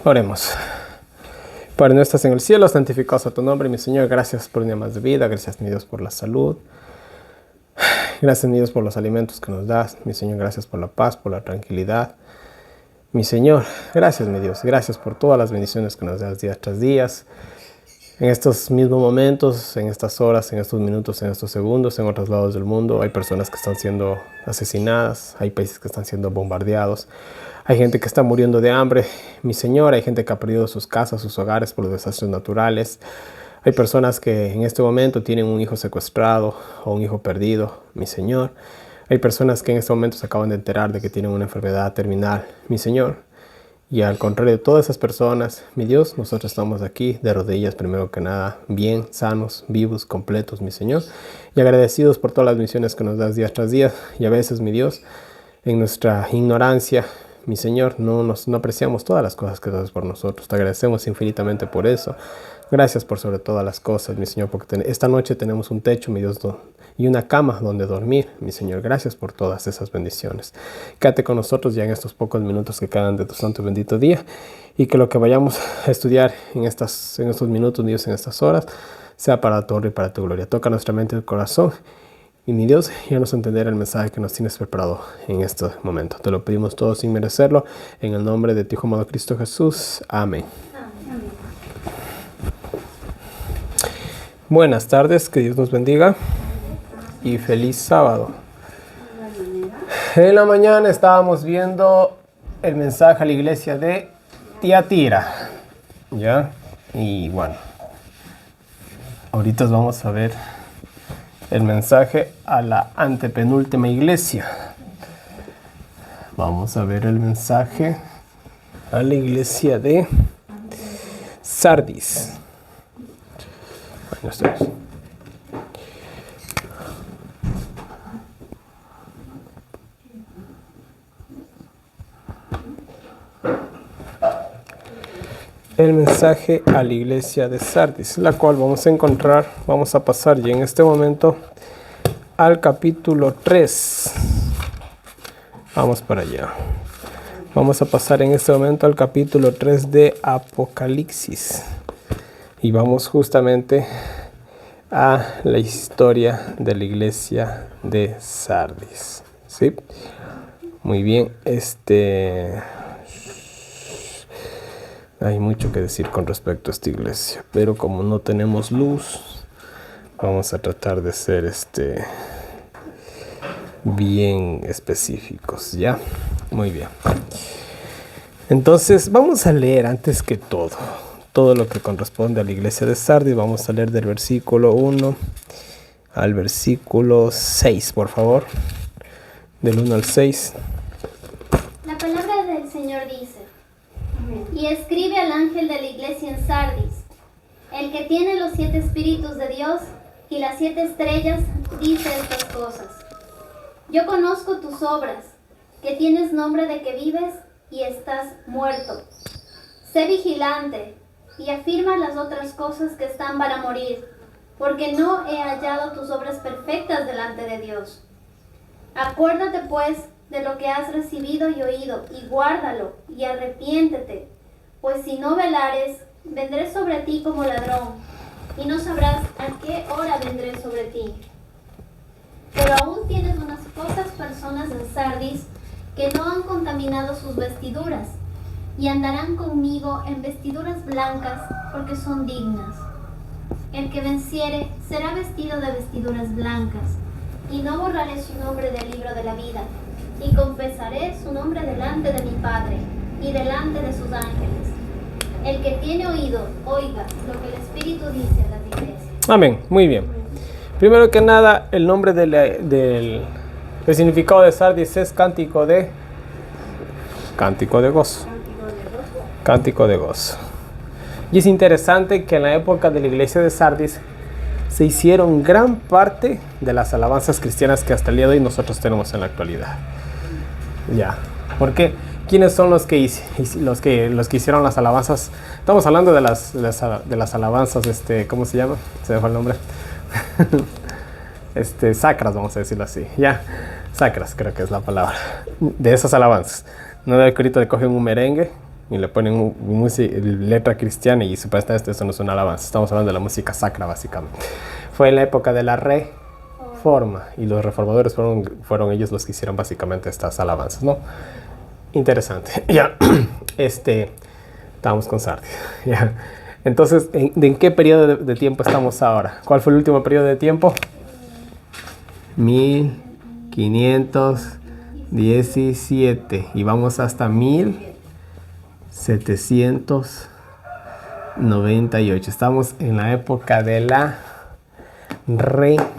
Oremos. Padre nuestro en el cielo, santificado sea tu nombre, mi Señor. Gracias por un día más de vida. Gracias, mi Dios, por la salud. Gracias, mi Dios, por los alimentos que nos das. Mi Señor, gracias por la paz, por la tranquilidad. Mi Señor, gracias, mi Dios. Gracias por todas las bendiciones que nos das día tras día. En estos mismos momentos, en estas horas, en estos minutos, en estos segundos, en otros lados del mundo, hay personas que están siendo asesinadas, hay países que están siendo bombardeados, hay gente que está muriendo de hambre, mi Señor, hay gente que ha perdido sus casas, sus hogares por los desastres naturales, hay personas que en este momento tienen un hijo secuestrado o un hijo perdido, mi Señor, hay personas que en este momento se acaban de enterar de que tienen una enfermedad terminal, mi Señor. Y al contrario de todas esas personas, mi Dios, nosotros estamos aquí de rodillas primero que nada, bien, sanos, vivos, completos, mi Señor, y agradecidos por todas las misiones que nos das día tras día. Y a veces, mi Dios, en nuestra ignorancia, mi Señor, no apreciamos todas las cosas que haces por nosotros. Te agradecemos infinitamente por eso. Gracias por sobre todas las cosas, mi Señor, porque esta noche tenemos un techo, mi Dios, y una cama donde dormir, mi Señor. Gracias por todas esas bendiciones. Quédate con nosotros ya en estos pocos minutos que quedan de tu santo y bendito día, y que lo que vayamos a estudiar en estos minutos, Dios, en estas horas, sea para tu honra y para tu gloria. Toca nuestra mente y el corazón, y mi Dios, ya nos entender el mensaje que nos tienes preparado en este momento. Te lo pedimos todo sin merecerlo, en el nombre de tu Hijo amado Cristo Jesús. Amén. Buenas tardes, que Dios nos bendiga y feliz sábado. En la mañana estábamos viendo el mensaje a la iglesia de Tiatira, ¿ya? Y bueno, ahorita vamos a ver el mensaje a la antepenúltima iglesia. Vamos a ver el mensaje a la iglesia de Sardis. El mensaje a la iglesia de Sardis, la cual vamos a pasar ya en este momento al capítulo 3. Vamos para allá. Vamos a pasar en este momento al capítulo 3 de Apocalipsis. Y vamos justamente a la historia de la iglesia de Sardis. ¿Sí? Muy bien. Hay mucho que decir con respecto a esta iglesia. Pero como no tenemos luz, vamos a tratar de ser bien específicos. ¿Ya? Muy bien. Entonces, vamos a leer antes que todo lo que corresponde a la iglesia de Sardis. Vamos a leer del versículo 1 al versículo 6, por favor. Del 1 al 6. La palabra del Señor dice: y escribe al ángel de la iglesia en Sardis, el que tiene los 7 espíritus de Dios y las 7 estrellas, dice estas cosas: yo conozco tus obras, que tienes nombre de que vives y estás muerto. Sé vigilante y afirma las otras cosas que están para morir, porque no he hallado tus obras perfectas delante de Dios. Acuérdate pues de lo que has recibido y oído, y guárdalo, y arrepiéntete, pues si no velares, vendré sobre ti como ladrón, y no sabrás a qué hora vendré sobre ti. Pero aún tienes unas pocas personas en Sardis que no han contaminado sus vestiduras, y andarán conmigo en vestiduras blancas, porque son dignas. El que venciere será vestido de vestiduras blancas, y no borraré su nombre del libro de la vida, y confesaré su nombre delante de mi Padre, y delante de sus ángeles. El que tiene oído, oiga lo que el Espíritu dice a las iglesias. Amén, muy bien. Primero que nada, el nombre el significado de Sardis es cántico de gozo. Cántico de gozo. Y es interesante que en la época de la iglesia de Sardis se hicieron gran parte de las alabanzas cristianas que hasta el día de hoy nosotros tenemos en la actualidad. Ya, porque ¿quiénes son los que hicieron las alabanzas? Estamos hablando de las alabanzas, ¿cómo se llama? Se me fue el nombre. Sacras, vamos a decirlo así. Ya, sacras creo que es la palabra. De esas alabanzas. No de que ahorita cogen un merengue y le ponen letra cristiana y supuestamente esto no es una alabanza. Estamos hablando de la música sacra, básicamente. Fue en la época de la Reforma y los reformadores fueron ellos los que hicieron básicamente estas alabanzas, ¿no? Interesante. Ya, estamos con Sardis. Ya. Entonces, ¿en qué periodo de tiempo estamos ahora? ¿Cuál fue el último periodo de tiempo? 1517 y vamos hasta 1798. Estamos en la época de la Reforma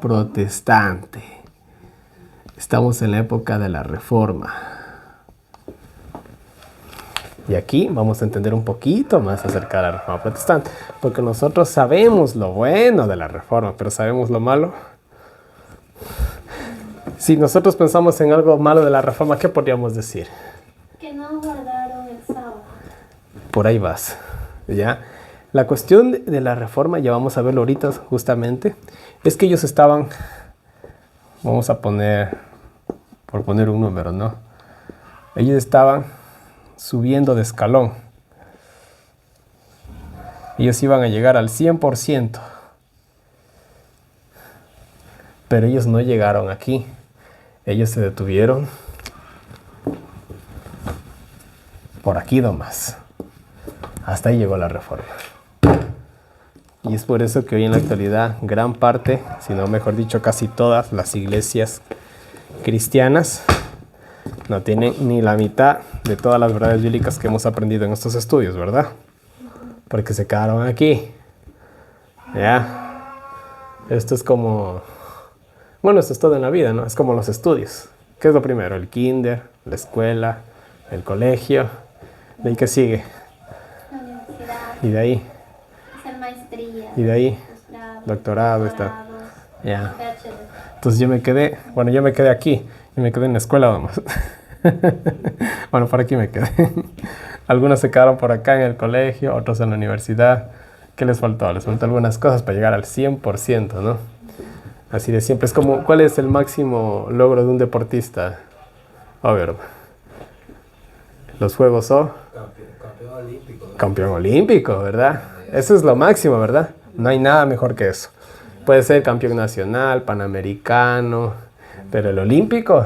protestante. Estamos en la época de la Reforma. Y aquí vamos a entender un poquito más acerca de la Reforma protestante, porque nosotros sabemos lo bueno de la Reforma, pero sabemos lo malo. Si nosotros pensamos en algo malo de la Reforma, ¿qué podríamos decir? Que no guardaron el sábado. Por ahí vas, ¿ya? La cuestión de la Reforma, ya vamos a verlo ahorita justamente, es que ellos estaban, vamos a poner, por poner un número, ¿no? Ellos estaban subiendo de escalón. Ellos iban a llegar al 100%. Pero ellos no llegaron aquí. Ellos se detuvieron por aquí nomás. Hasta ahí llegó la Reforma. Y es por eso que hoy en la actualidad gran parte, si no mejor dicho casi todas las iglesias cristianas no tienen ni la mitad de todas las verdades bíblicas que hemos aprendido en estos estudios, ¿verdad? Porque se quedaron aquí. ¿Ya? Esto es como... Bueno, esto es todo en la vida, ¿no? Es como los estudios. ¿Qué es lo primero? El kinder, la escuela, el colegio. ¿De ahí qué sigue? La universidad. Y de ahí. Hacer maestría. Y de ahí. Doctorado. Está. Ya. Bachelor. Entonces yo me quedé aquí. Yo me quedé en la escuela nomás. Bueno, por aquí me quedé. Algunos se quedaron por acá en el colegio, otros en la universidad. ¿Qué les faltó? Les faltó algunas cosas para llegar al 100%, ¿no? Así de siempre. Es como, ¿cuál es el máximo logro de un deportista? A ver. Los Juegos Campeón olímpico. Campeón olímpico, ¿verdad? Eso es lo máximo, ¿verdad? No hay nada mejor que eso. Puede ser campeón nacional, panamericano, pero el olímpico...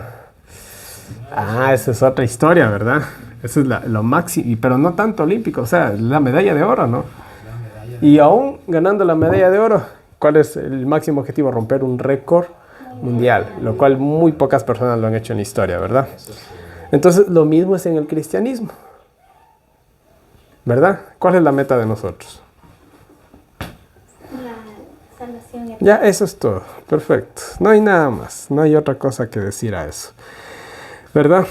esa es otra historia, ¿verdad? Eso es lo máximo, pero no tanto olímpico, o sea, la medalla de oro, ¿no? Y aún ganando la medalla de oro, ¿cuál es el máximo objetivo? Romper un récord mundial, lo cual muy pocas personas lo han hecho en la historia, ¿verdad? Entonces, lo mismo es en el cristianismo, ¿verdad? ¿Cuál es la meta de nosotros? La salvación. Ya, eso es todo. Perfecto. No hay nada más. No hay otra cosa que decir a eso. ¿Verdad?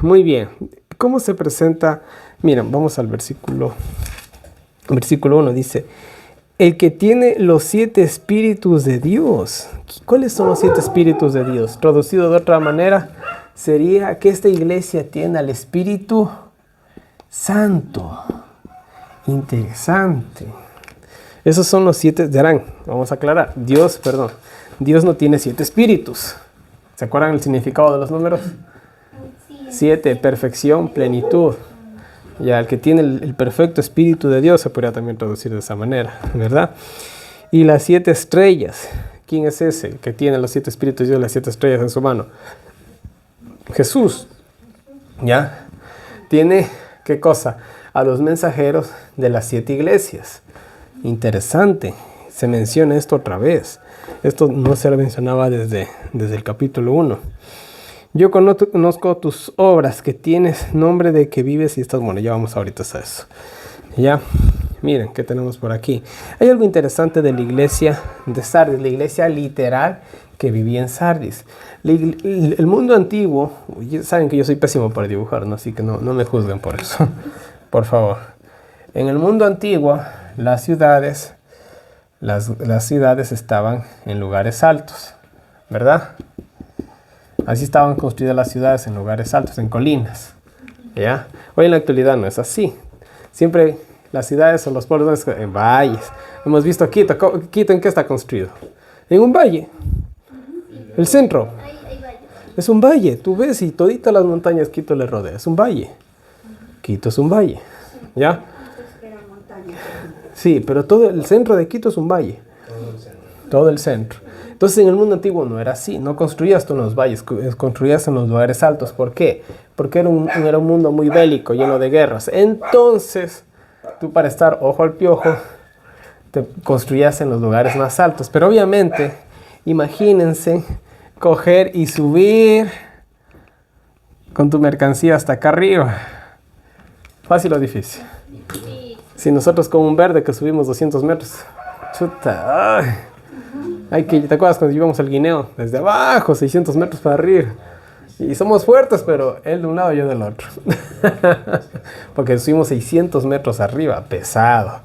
Muy bien. ¿Cómo se presenta? Miren, vamos al versículo. Versículo 1 dice, el que tiene los 7 espíritus de Dios. ¿Cuáles son los 7 espíritus de Dios? Traducido de otra manera, sería que esta iglesia tiene al Espíritu Santo. Interesante. Esos son los 7, dirán, vamos a aclarar. Dios no tiene 7 espíritus. ¿Se acuerdan el significado de los números? 7, perfección, plenitud. Ya, el que tiene el perfecto espíritu de Dios se podría también traducir de esa manera, ¿verdad? Y las 7 estrellas. ¿Quién es ese que tiene los 7 espíritus de Dios, las 7 estrellas en su mano? Jesús. ¿Ya? Tiene, ¿qué cosa? A los mensajeros de las 7 iglesias. Interesante. Se menciona esto otra vez. Esto no se lo mencionaba desde el capítulo 1. Yo conozco tus obras, que tienes nombre de que vives y estás... Bueno, ya vamos ahorita a eso. Ya, miren, ¿qué tenemos por aquí? Hay algo interesante de la iglesia de Sardis, la iglesia literal que vivía en Sardis. El mundo antiguo, saben que yo soy pésimo para dibujar, ¿no? Así que no me juzguen por eso, por favor. En el mundo antiguo, las ciudades estaban en lugares altos, ¿verdad? Así estaban construidas las ciudades, en lugares altos, en colinas, ¿ya? Hoy en la actualidad no es así. Siempre las ciudades o los pueblos en valles. Hemos visto Quito. ¿Quito en qué está construido? En un valle. El centro. Es un valle. Tú ves y toditas las montañas Quito le rodea. Es un valle. Quito es un valle. ¿Ya? Sí, pero todo el centro de Quito es un valle. Todo el centro. Entonces en el mundo antiguo no era así. No construías tú en los valles, construías en los lugares altos. ¿Por qué? Porque era un mundo muy bélico, lleno de guerras. Entonces, tú para estar ojo al piojo, te construías en los lugares más altos. Pero obviamente, imagínense coger y subir con tu mercancía hasta acá arriba. ¿Fácil o difícil? Si nosotros con un verde que subimos 200 metros, chuta, ¿te acuerdas cuando íbamos al Guineo? Desde abajo, 600 metros para arriba. Y somos fuertes, pero él de un lado y yo del otro. Porque subimos 600 metros arriba, pesado.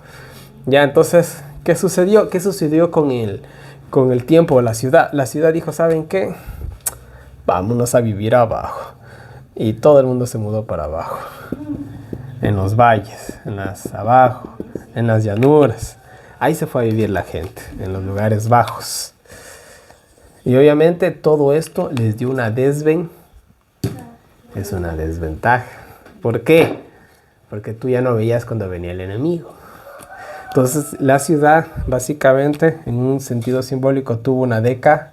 Ya, entonces, ¿qué sucedió? ¿Qué sucedió con el tiempo de la ciudad? La ciudad dijo, ¿saben qué? Vámonos a vivir abajo. Y todo el mundo se mudó para abajo. En los valles, abajo, en las llanuras. Ahí se fue a vivir la gente, en los lugares bajos. Y obviamente todo esto les dio una desventaja. Es una desventaja. ¿Por qué? Porque tú ya no veías cuando venía el enemigo. Entonces la ciudad, básicamente, en un sentido simbólico, tuvo una decadencia.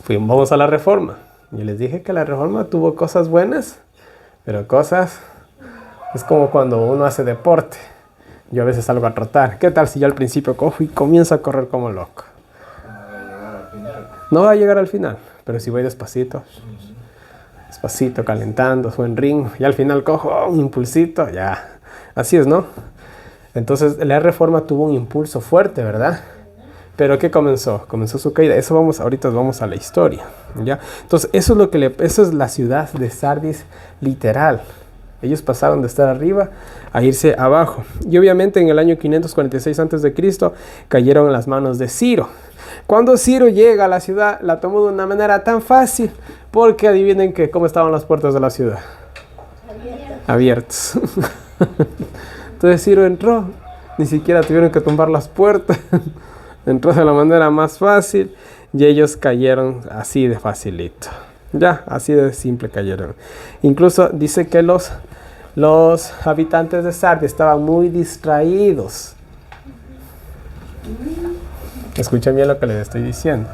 Vamos a la Reforma. Yo les dije que la Reforma tuvo cosas buenas, pero cosas... Es como cuando uno hace deporte. Yo a veces salgo a trotar. ¿Qué tal si yo al principio cojo y comienzo a correr como loco? No va a llegar al final, pero si voy despacito, calentando, buen ritmo, y al final cojo un impulsito, ya. Así es, ¿no? Entonces la Reforma tuvo un impulso fuerte, ¿verdad? Pero ¿qué comenzó? Comenzó su caída. Ahorita vamos a la historia, ¿ya? Entonces eso es la ciudad de Sardis literal. Ellos pasaron de estar arriba a irse abajo. Y obviamente en el año 546 a.C. cayeron en las manos de Ciro. Cuando Ciro llega a la ciudad, la tomó de una manera tan fácil, porque adivinen cómo estaban las puertas de la ciudad. Abiertas. Entonces Ciro entró, ni siquiera tuvieron que tumbar las puertas. Entró de la manera más fácil y ellos cayeron así de facilito. Ya, así de simple cayeron. Incluso dice que los habitantes de Sardis estaban muy distraídos. Escuchen bien lo que les estoy diciendo.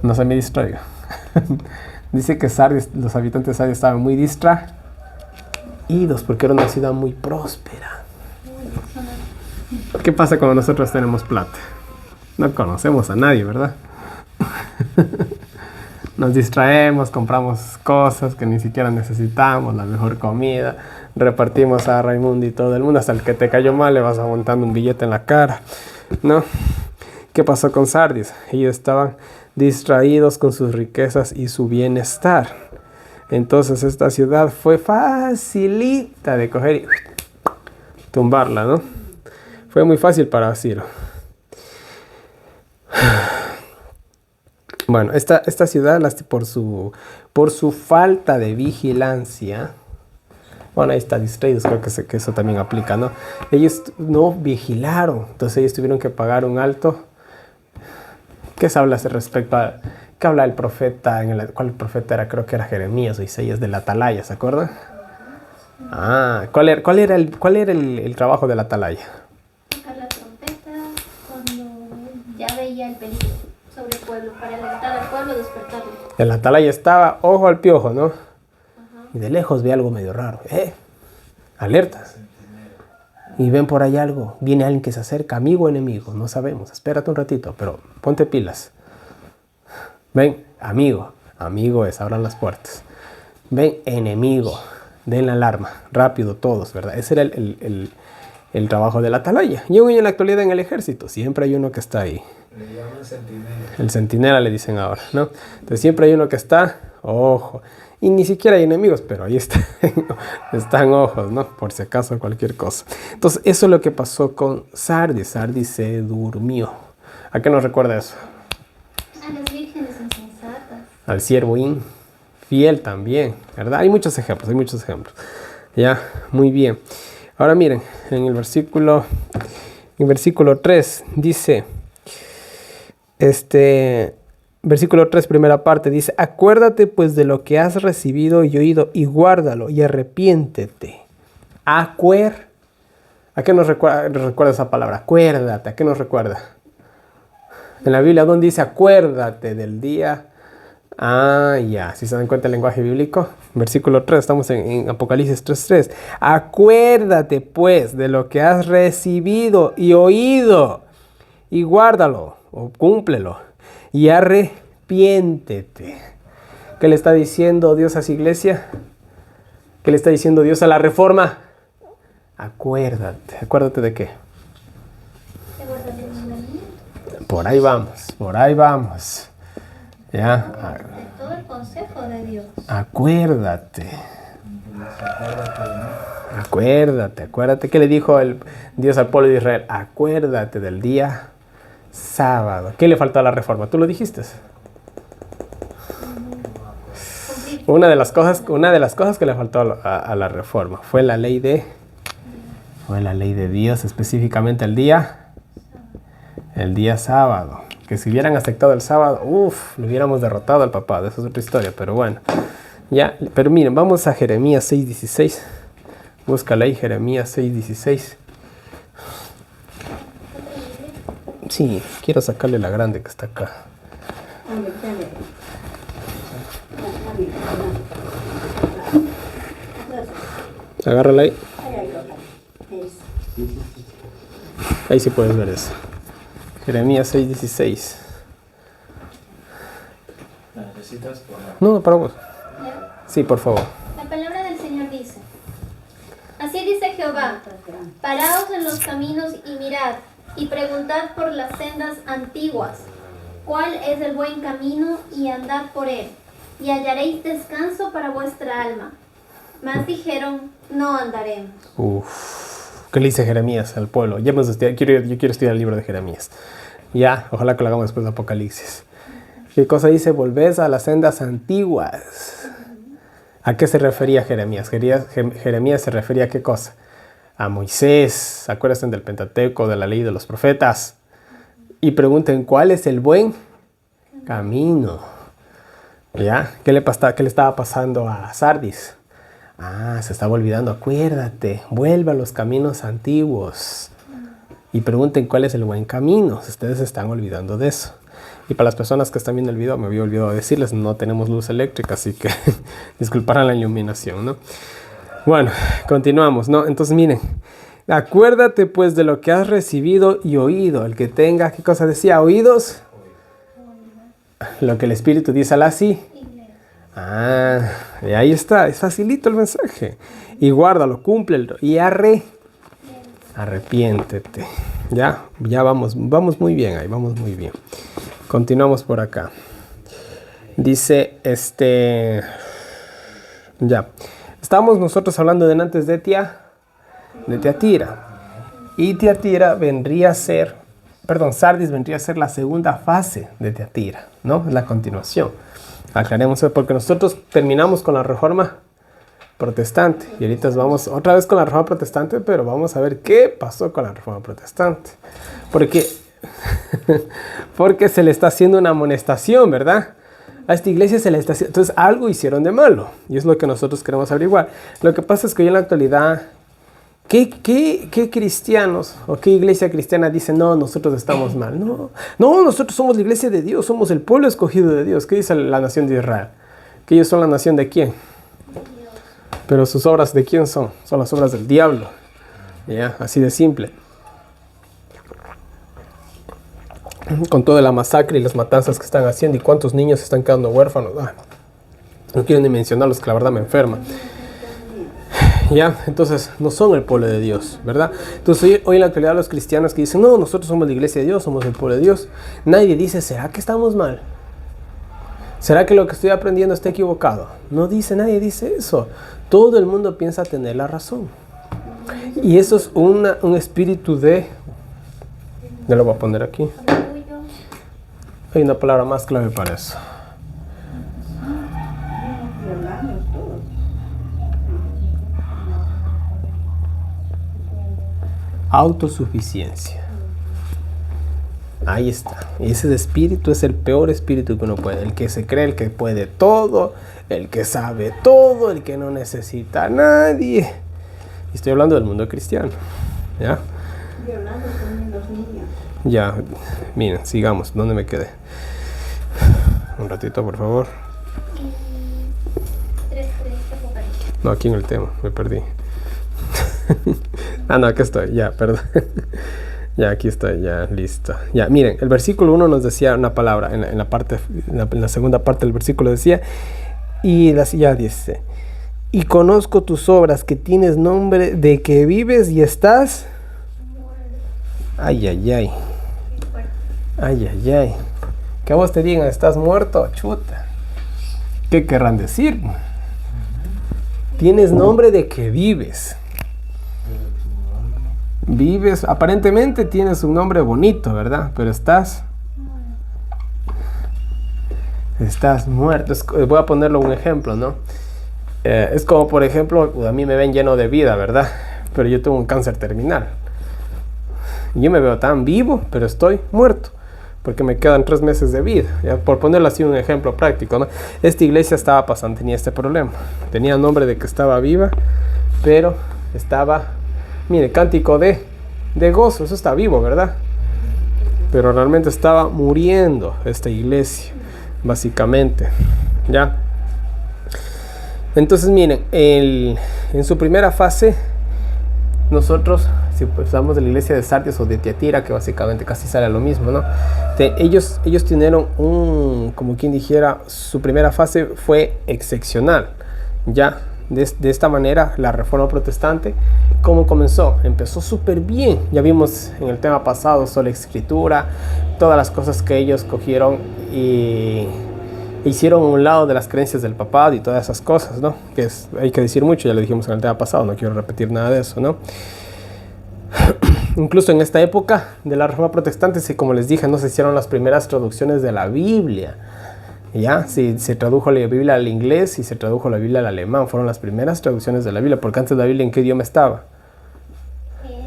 No se me distraiga. Dice que los habitantes de Sardis estaban muy distraídos porque era una ciudad muy próspera. ¿Qué pasa cuando nosotros tenemos plata? No conocemos a nadie, ¿verdad? Nos distraemos, compramos cosas que ni siquiera necesitamos, la mejor comida, repartimos a Raimundo y todo el mundo, hasta el que te cayó mal le vas aguantando un billete en la cara, ¿no? ¿Qué pasó con Sardis? Ellos estaban distraídos con sus riquezas y su bienestar. Entonces esta ciudad fue facilita de coger y tumbarla, ¿no? Fue muy fácil para Ciro. Bueno, esta ciudad, por su falta de vigilancia, bueno, ahí está, distraídos, creo que eso también aplica, ¿no? Ellos no vigilaron, entonces ellos tuvieron que pagar un alto. ¿Qué se habla respecto a qué habla el profeta? ¿Cuál profeta era? Creo que era Jeremías o Isaías de la atalaya, ¿se acuerdan? ¿Cuál era el trabajo de la atalaya? Tocar la trompeta cuando ya veía el peligro sobre el pueblo, para alertar al pueblo, despertarlo. El atalaya estaba ojo al piojo, ¿no? Y de lejos ve algo medio raro. Alertas. Y ven por ahí algo. Viene alguien que se acerca, amigo o enemigo, no sabemos. Espérate un ratito, pero ponte pilas. Ven, amigo abran las puertas. Ven, enemigo, den la alarma, rápido todos, ¿verdad? Ese era el trabajo de la atalaya. Y hoy en la actualidad en el ejército, siempre hay uno que está ahí. Le llaman centinela. El centinela le dicen ahora, ¿no? Entonces siempre hay uno que está, ojo. Y ni siquiera hay enemigos, pero ahí están ojos, ¿no? Por si acaso cualquier cosa. Entonces eso es lo que pasó con Sardis. Sardis se durmió. ¿A qué nos recuerda eso? A las vírgenes insensatas. Al siervo infiel también, ¿verdad? Hay muchos ejemplos. Ya, muy bien. Ahora miren, en el versículo 3 dice... Versículo 3, primera parte, dice, acuérdate pues de lo que has recibido y oído y guárdalo y arrepiéntete. ¿A qué nos recuerda esa palabra? Acuérdate, ¿a qué nos recuerda? En la Biblia, ¿dónde dice acuérdate del día? Ya, si se dan cuenta el lenguaje bíblico. Versículo 3, estamos en Apocalipsis 3:3. Acuérdate pues de lo que has recibido y oído y guárdalo o cúmplelo y arrepiéntete. ¿Qué le está diciendo Dios a su iglesia? ¿Qué le está diciendo Dios a la reforma? Acuérdate de qué. Por ahí vamos. Ya. Todo el consejo de Dios. Acuérdate que le dijo Dios al pueblo de Israel. Acuérdate del día sábado. ¿Qué le faltó a la reforma? ¿Tú lo dijiste? Una de las cosas que le faltó a la reforma fue la ley de Dios, específicamente el día sábado. Que si hubieran aceptado el sábado, le hubiéramos derrotado al papado. Esa es otra historia, pero bueno. Ya, pero miren, vamos a Jeremías 6:16. Búscala ahí, Jeremías 6:16. Sí, quiero sacarle la grande que está acá. Agárrala ahí. Ahí sí puedes ver eso. Jeremías 6:16. ¿La necesitas? No, para vos. Sí, por favor. La palabra del Señor dice: así dice Jehová, paraos en los caminos y mirad, y preguntad por las sendas antiguas, cuál es el buen camino, y andad por él, y hallaréis descanso para vuestra alma. Mas dijeron, no andaremos. ¿Qué le dice Jeremías al pueblo? Yo quiero estudiar el libro de Jeremías. Ya, ojalá que lo hagamos después de Apocalipsis. ¿Qué cosa dice? Volvés a las sendas antiguas. ¿A qué se refería Jeremías? Jeremías se refería a qué cosa? A Moisés. Acuérdense del Pentateuco, de la ley de los profetas. Y pregunten, ¿cuál es el buen camino? ¿Ya? ¿Qué le estaba pasando a Sardis? Se estaba olvidando. Acuérdate, vuelve a los caminos antiguos. Y pregunten cuál es el buen camino. Ustedes se están olvidando de eso. Y para las personas que están viendo el video, me había olvidado decirles, no tenemos luz eléctrica, así que disculparán la iluminación, ¿no? Bueno, continuamos, ¿no? Entonces miren, acuérdate pues de lo que has recibido y oído. El que tenga, ¿qué cosa decía? ¿Oídos? Lo que el Espíritu dice al así. Y ahí está, es facilito el mensaje. Y guárdalo, cúmplelo y arrepiéntete. Ya vamos muy bien ahí, vamos muy bien. Continuamos por acá. Dice, ya. Estamos nosotros hablando de antes de Tiatira. Y Tiatira vendría a ser, Sardis vendría a ser la segunda fase de Tiatira, ¿no? Es la continuación. Aclaremos eso porque nosotros terminamos con la reforma protestante y ahorita vamos otra vez con la reforma protestante, pero vamos a ver qué pasó con la reforma protestante. Porque se le está haciendo una amonestación, ¿verdad? A esta iglesia se le está haciendo, entonces algo hicieron de malo y es lo que nosotros queremos averiguar. Lo que pasa es que hoy en la actualidad, ¿qué cristianos o qué iglesia cristiana dice no, nosotros estamos mal? No, nosotros somos la iglesia de Dios, somos el pueblo escogido de Dios. ¿Qué dice la nación de Israel? ¿Que ellos son la nación de quién? Pero sus obras, ¿de quién son? Son las obras del diablo. Ya, así de simple. Con toda la masacre y las matanzas que están haciendo y cuántos niños están quedando huérfanos. No quiero ni mencionarlos, que la verdad me enferma. Ya, entonces no son el pueblo de Dios, ¿verdad? Entonces hoy en la actualidad los cristianos que dicen, no, nosotros somos la iglesia de Dios, somos el pueblo de Dios. Nadie dice, ¿será que estamos mal? ¿Será que lo que estoy aprendiendo está equivocado? Nadie dice eso. Todo el mundo piensa tener la razón. Y eso es un espíritu de... Ya lo voy a poner aquí. Hay una palabra más clave para eso. Autosuficiencia. Ahí está. Y ese espíritu es el peor espíritu que uno puede. El que se cree, el que puede todo, el que sabe todo, el que no necesita a nadie. Y estoy hablando del mundo cristiano. ¿Ya? Violando también los niños. Ya, miren, sigamos. ¿Dónde me quedé? Un ratito, por favor. 3, Apocalipsis. No, aquí en el tema, me perdí. No, aquí estoy, ya, perdón. Ya, aquí estoy, ya, listo. Ya, miren, el versículo 1 nos decía una palabra, en la segunda parte del versículo decía, ya dice, y conozco tus obras, que tienes nombre de que vives y estás... Ay, ay, ay. Ay, ay, ay. Que a vos te digan, estás muerto, chuta. ¿Qué querrán decir? Tienes nombre de que vives. Vives, aparentemente tienes un nombre bonito, ¿verdad? Pero estás muerto. Voy a ponerlo un ejemplo, ¿no? Es como, por ejemplo, a mí me ven lleno de vida, ¿verdad? Pero yo tengo un cáncer terminal. Yo me veo tan vivo, pero estoy muerto, porque me quedan 3 meses de vida. ¿Ya? Por ponerlo así un ejemplo práctico, ¿no? Esta iglesia tenía este problema. Tenía nombre de que estaba viva, pero estaba... Mire, cántico de gozo, eso está vivo, ¿verdad? Pero realmente estaba muriendo esta iglesia, básicamente, ¿ya? Entonces, miren, en su primera fase, nosotros, si hablamos de la iglesia de Sardis o de Tiatira, que básicamente casi sale lo mismo, ¿no? Ellos tuvieron como quien dijera, su primera fase fue excepcional, ¿ya? De esta manera, la Reforma Protestante, ¿cómo comenzó? Empezó súper bien. Ya vimos en el tema pasado sobre la Escritura, todas las cosas que ellos cogieron y hicieron a un lado de las creencias del papado y todas esas cosas, ¿no? Hay que decir mucho, ya lo dijimos en el tema pasado, no quiero repetir nada de eso, ¿no? Incluso en esta época de la Reforma Protestante, como les dije, no se hicieron las primeras traducciones de la Biblia. ¿Ya? Sí, se tradujo la Biblia al inglés y se tradujo la Biblia al alemán. Fueron las primeras traducciones de la Biblia, porque antes la Biblia, ¿en qué idioma estaba?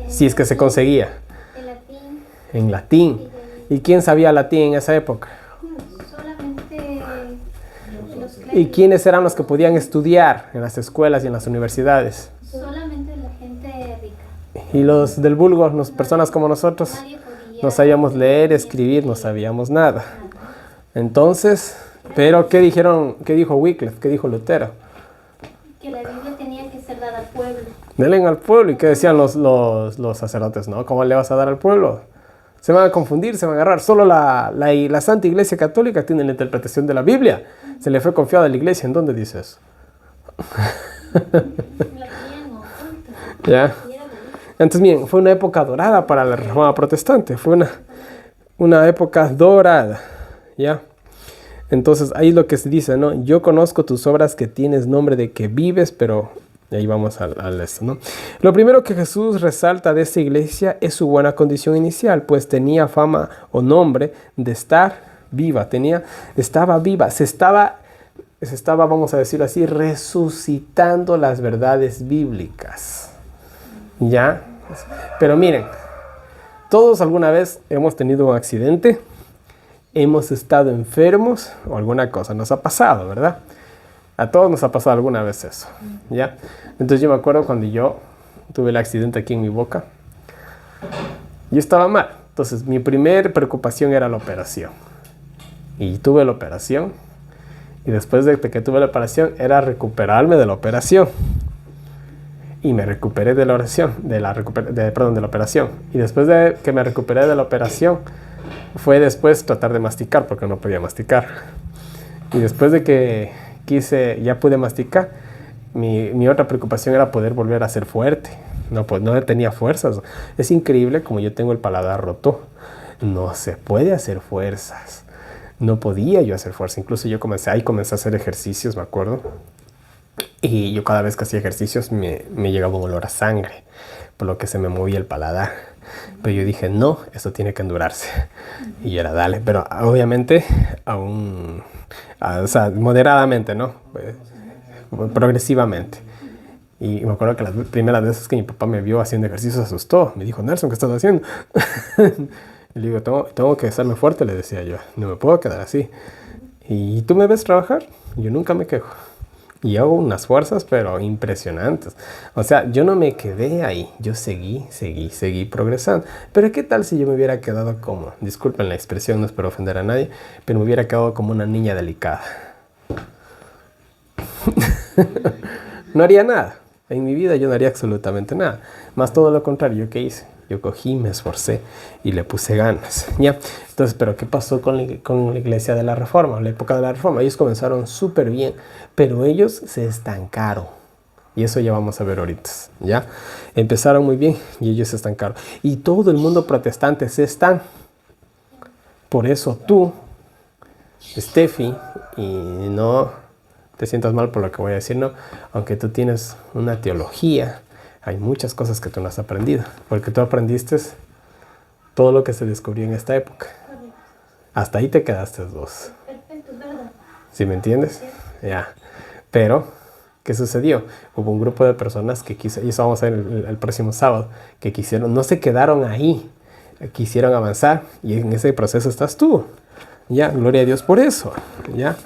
Si es que se conseguía. En latín. En latín. ¿Y quién sabía latín en esa época? Solamente los clérigos. ¿Y quiénes eran los que podían estudiar en las escuelas y en las universidades? Solamente la gente rica. Y los del vulgo, personas como nosotros, Nadie podía. no sabíamos leer, escribir, no sabíamos nada. Entonces... Pero, ¿qué dijo Wycliffe? ¿Qué dijo Lutero? Que la Biblia tenía que ser dada al pueblo. Denle al pueblo. ¿Y qué decían los sacerdotes? ¿No? ¿Cómo le vas a dar al pueblo? Se van a confundir, se van a agarrar. Solo la Santa Iglesia Católica tiene la interpretación de la Biblia. Se le fue confiada a la Iglesia. ¿En dónde dice eso? La tenían oculta. ¿Ya? Entonces, bien, fue una época dorada para la Reforma Protestante. Fue una época dorada. ¿Ya? Entonces, ahí es lo que se dice, ¿no? Yo conozco tus obras, que tienes nombre de que vives, pero... Y ahí vamos a esto, ¿no? Lo primero que Jesús resalta de esta iglesia es su buena condición inicial, pues tenía fama o nombre de estar viva. Estaba viva, se estaba, vamos a decirlo así, resucitando las verdades bíblicas. ¿Ya? Pero miren, todos alguna vez hemos tenido un accidente, hemos estado enfermos o alguna cosa nos ha pasado, ¿verdad? A todos nos ha pasado alguna vez eso, ¿ya? Entonces yo me acuerdo cuando yo tuve el accidente aquí en mi boca, yo estaba mal. Entonces mi primer preocupación era la operación. Y tuve la operación. Y después de que tuve la operación era recuperarme de la operación. Y me recuperé de la operación. De la operación. Y después de que me recuperé de la operación, fue después tratar de masticar, porque no podía masticar. Y después de que ya pude masticar, mi otra preocupación era poder volver a ser fuerte. No tenía fuerzas. Es increíble como yo tengo el paladar roto. No se puede hacer fuerzas. No podía yo hacer fuerza. Incluso yo comencé a hacer ejercicios, me acuerdo. Y yo cada vez que hacía ejercicios me llegaba un olor a sangre, por lo que se me movía el paladar. Pero yo dije, no, esto tiene que endurarse. Y yo era, dale. Pero obviamente, moderadamente, ¿no? Progresivamente. Y me acuerdo que las primeras veces que mi papá me vio haciendo ejercicio se asustó. Me dijo, Nelson, ¿qué estás haciendo? Y le digo, tengo que hacerme fuerte, le decía yo. No me puedo quedar así. ¿Y tú me ves trabajar? Yo nunca me quejo. Y hago unas fuerzas, pero impresionantes. O sea, yo no me quedé ahí. Yo seguí progresando. Pero ¿qué tal si yo me hubiera quedado como, disculpen la expresión, no espero ofender a nadie, pero me hubiera quedado como una niña delicada? No haría nada. En mi vida yo no haría absolutamente nada. Más todo lo contrario, ¿yo qué hice? Yo cogí, me esforcé y le puse ganas, ¿ya? Entonces, ¿pero qué pasó con la iglesia de la Reforma, la época de la Reforma? Ellos comenzaron súper bien, pero ellos se estancaron. Y eso ya vamos a ver ahorita, ¿ya? Empezaron muy bien y ellos se estancaron. Y todo el mundo protestante se están. Por eso tú, Steffi, y no te sientas mal por lo que voy a decir, ¿no? Aunque tú tienes una teología, hay muchas cosas que tú no has aprendido, porque tú aprendiste todo lo que se descubrió en esta época. Hasta ahí te quedaste vos. Perfecto, ¿verdad? ¿Sí me entiendes? Ya. Pero, ¿qué sucedió? Hubo un grupo de personas que y eso vamos a ver el próximo sábado, que no se quedaron ahí, quisieron avanzar, y en ese proceso estás tú. Ya, gloria a Dios por eso. Ya.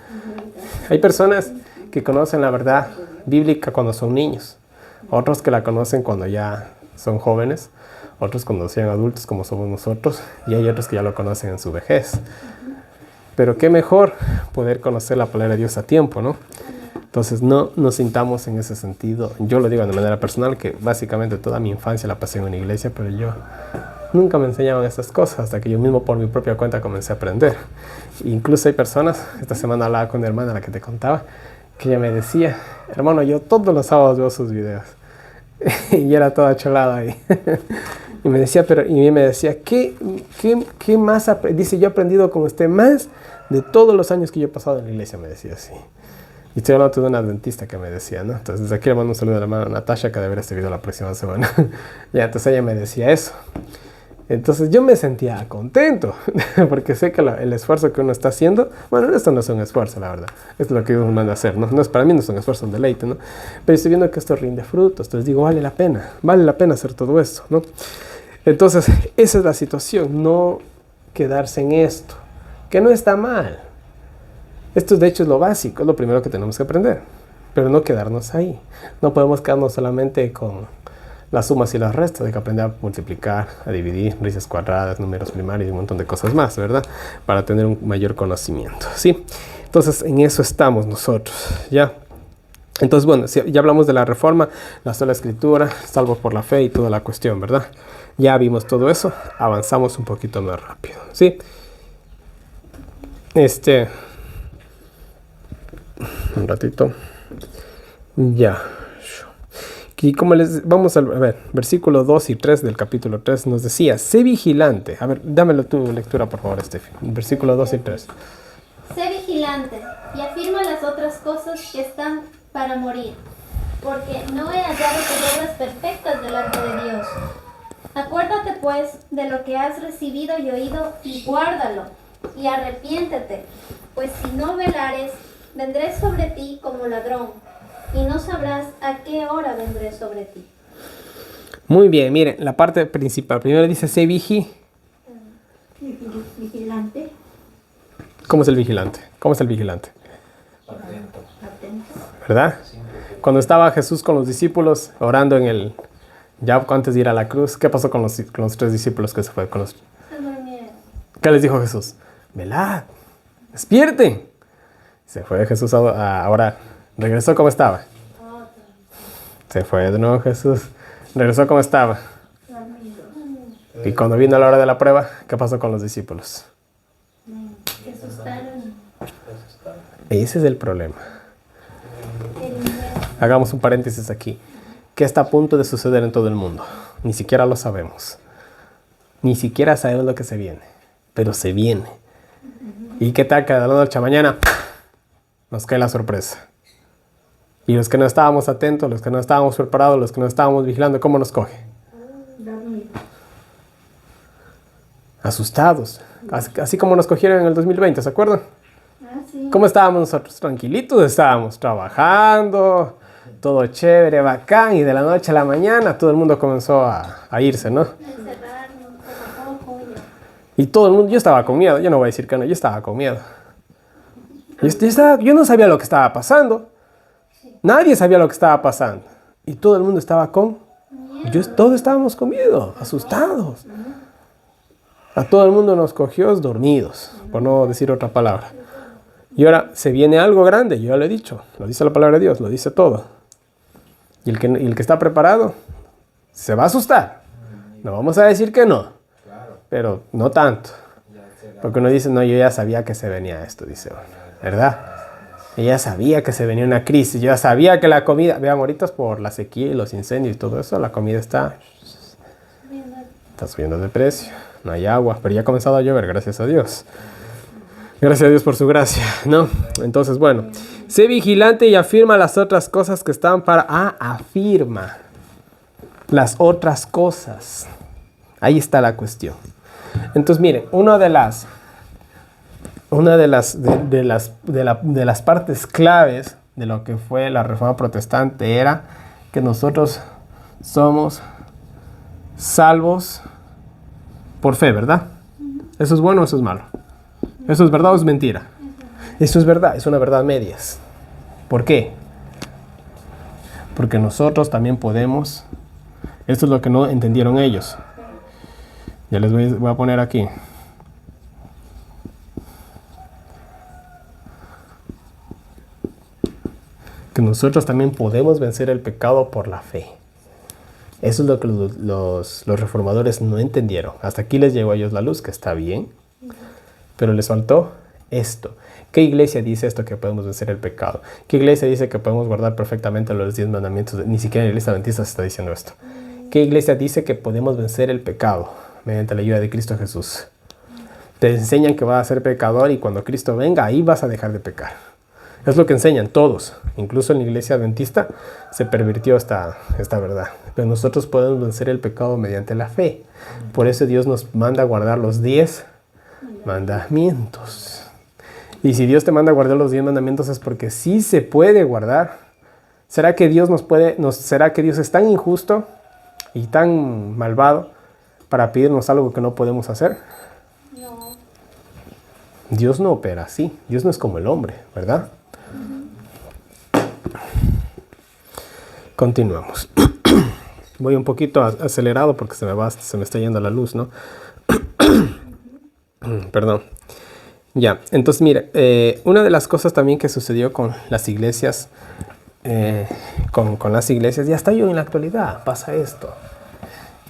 Hay personas que conocen la verdad bíblica cuando son niños. Otros que la conocen cuando ya son jóvenes, otros cuando sean adultos como somos nosotros, y hay otros que ya lo conocen en su vejez. Pero qué mejor poder conocer la palabra de Dios a tiempo, ¿no? Entonces no nos sintamos en ese sentido. Yo lo digo de manera personal, que básicamente toda mi infancia la pasé en una iglesia, pero yo nunca me enseñaban estas cosas hasta que yo mismo por mi propia cuenta comencé a aprender. Incluso hay personas, esta semana hablaba con una hermana, la que te contaba, que ella me decía, hermano, yo todos los sábados veo sus videos. Y era toda cholada ahí. Y me decía, ¿qué más? Dice, yo he aprendido con usted más de todos los años que yo he pasado en la iglesia, me decía así. Y estoy hablando de una dentista que me decía, ¿no? Entonces, desde aquí le mando un saludo a la hermana Natasha, que debe ver este video la próxima semana. Ya, entonces ella me decía eso. Entonces yo me sentía contento, porque sé que el esfuerzo que uno está haciendo, bueno, esto no es un esfuerzo, la verdad, esto es lo que uno manda a hacer, ¿no? Para mí no es un esfuerzo, un deleite, ¿no? Pero estoy viendo que esto rinde frutos, entonces digo, vale la pena hacer todo esto, ¿no? Entonces, esa es la situación, no quedarse en esto, que no está mal. Esto de hecho es lo básico, es lo primero que tenemos que aprender, pero no quedarnos ahí. No podemos quedarnos solamente con las sumas y las restas, hay que aprender a multiplicar, a dividir, raíces cuadradas, números primarios y un montón de cosas más, ¿verdad? Para tener un mayor conocimiento, ¿sí? Entonces, en eso estamos nosotros, ¿ya? Entonces, bueno, ya hablamos de la reforma, la sola escritura, salvo por la fe y toda la cuestión, ¿verdad? Ya vimos todo eso, avanzamos un poquito más rápido, ¿sí? Un ratito. Ya. Y como vamos a ver, versículo 2 y 3 del capítulo 3 nos decía, sé vigilante. A ver, dámelo tu lectura, por favor, Steffi. Versículo 2 y 3. Sé vigilante y afirma las otras cosas que están para morir, porque no he hallado tus obras perfectas delante de Dios. Acuérdate pues de lo que has recibido y oído y guárdalo y arrepiéntete, pues si no velares, vendré sobre ti como ladrón y no sabrás a qué hora vendré sobre ti. Muy bien, miren, la parte principal. Primero dice, sé Vigilante. ¿Cómo es el vigilante? ¿Cómo es el vigilante? Atento. ¿Verdad? Cuando estaba Jesús con los discípulos orando ya antes de ir a la cruz, ¿qué pasó con los 3 discípulos que se fue? Se durmieron. ¿Qué les dijo Jesús? Velad, despierten. Se fue Jesús a orar. Regresó como estaba. Se fue de nuevo Jesús. Regresó como estaba. Y cuando vino la hora de la prueba, ¿qué pasó con los discípulos? Se asustaron. Ese es el problema. Hagamos un paréntesis aquí. ¿Qué está a punto de suceder en todo el mundo? Ni siquiera lo sabemos. Ni siquiera sabemos lo que se viene. Pero se viene. ¿Y qué tal que de la noche a mañana nos cae la sorpresa? Y los que no estábamos atentos, los que no estábamos preparados, los que no estábamos vigilando, ¿cómo nos coge? Asustados. Así como nos cogieron en el 2020, ¿se acuerdan? Sí. ¿Cómo estábamos nosotros? Tranquilitos estábamos, trabajando, todo chévere, bacán, y de la noche a la mañana todo el mundo comenzó a irse, ¿no? Encerrarnos poco a poco. Y todo el mundo, yo estaba con miedo, yo no voy a decir que no, yo estaba con miedo. Yo no sabía lo que estaba pasando. Nadie sabía lo que estaba pasando. Y todo el mundo estaba todos estábamos con miedo, asustados. A todo el mundo nos cogió dormidos, por no decir otra palabra. Y ahora se viene algo grande, yo ya lo he dicho, lo dice la palabra de Dios, lo dice todo. Y el que está preparado se va a asustar. No vamos a decir que no, pero no tanto. Porque uno dice, no, yo ya sabía que se venía esto, dice uno, ¿verdad? Ella sabía que se venía una crisis, yo ya sabía que la comida, vean, ahorita por la sequía y los incendios y todo eso, la comida está subiendo de precio, no hay agua, pero ya ha comenzado a llover, gracias a Dios. Gracias a Dios por su gracia, ¿no? Entonces, bueno, sé vigilante y afirma las otras cosas que están para... afirma las otras cosas. Ahí está la cuestión. Entonces, miren, una de las partes claves de lo que fue la Reforma Protestante era que nosotros somos salvos por fe, ¿verdad? ¿Eso es bueno o eso es malo? ¿Eso es verdad o es mentira? Eso es verdad, es una verdad a medias. ¿Por qué? Porque nosotros también podemos... Esto es lo que no entendieron ellos. Ya les voy a poner aquí. Que nosotros también podemos vencer el pecado por la fe. Eso es lo que los reformadores no entendieron. Hasta aquí les llegó a ellos la luz, que está bien. Pero les faltó esto. ¿Qué iglesia dice esto que podemos vencer el pecado? ¿Qué iglesia dice que podemos guardar perfectamente los 10 mandamientos? Ni siquiera en la iglesia adventista se está diciendo esto. ¿Qué iglesia dice que podemos vencer el pecado mediante la ayuda de Cristo Jesús? Te enseñan que vas a ser pecador y cuando Cristo venga, ahí vas a dejar de pecar. Es lo que enseñan todos. Incluso en la iglesia adventista se pervirtió esta verdad. Pero nosotros podemos vencer el pecado mediante la fe. Por eso Dios nos manda a guardar los 10 mandamientos. Y si Dios te manda a guardar los 10 mandamientos es porque sí se puede guardar. ¿Será que Dios será que Dios es tan injusto y tan malvado para pedirnos algo que no podemos hacer? No. Dios no opera así. Dios no es como el hombre, ¿verdad? Continuamos. Voy un poquito acelerado porque se me está yendo la luz, ¿no? Perdón. Ya, entonces mira, una de las cosas también que sucedió con las iglesias, con las iglesias, y hasta yo en la actualidad pasa esto,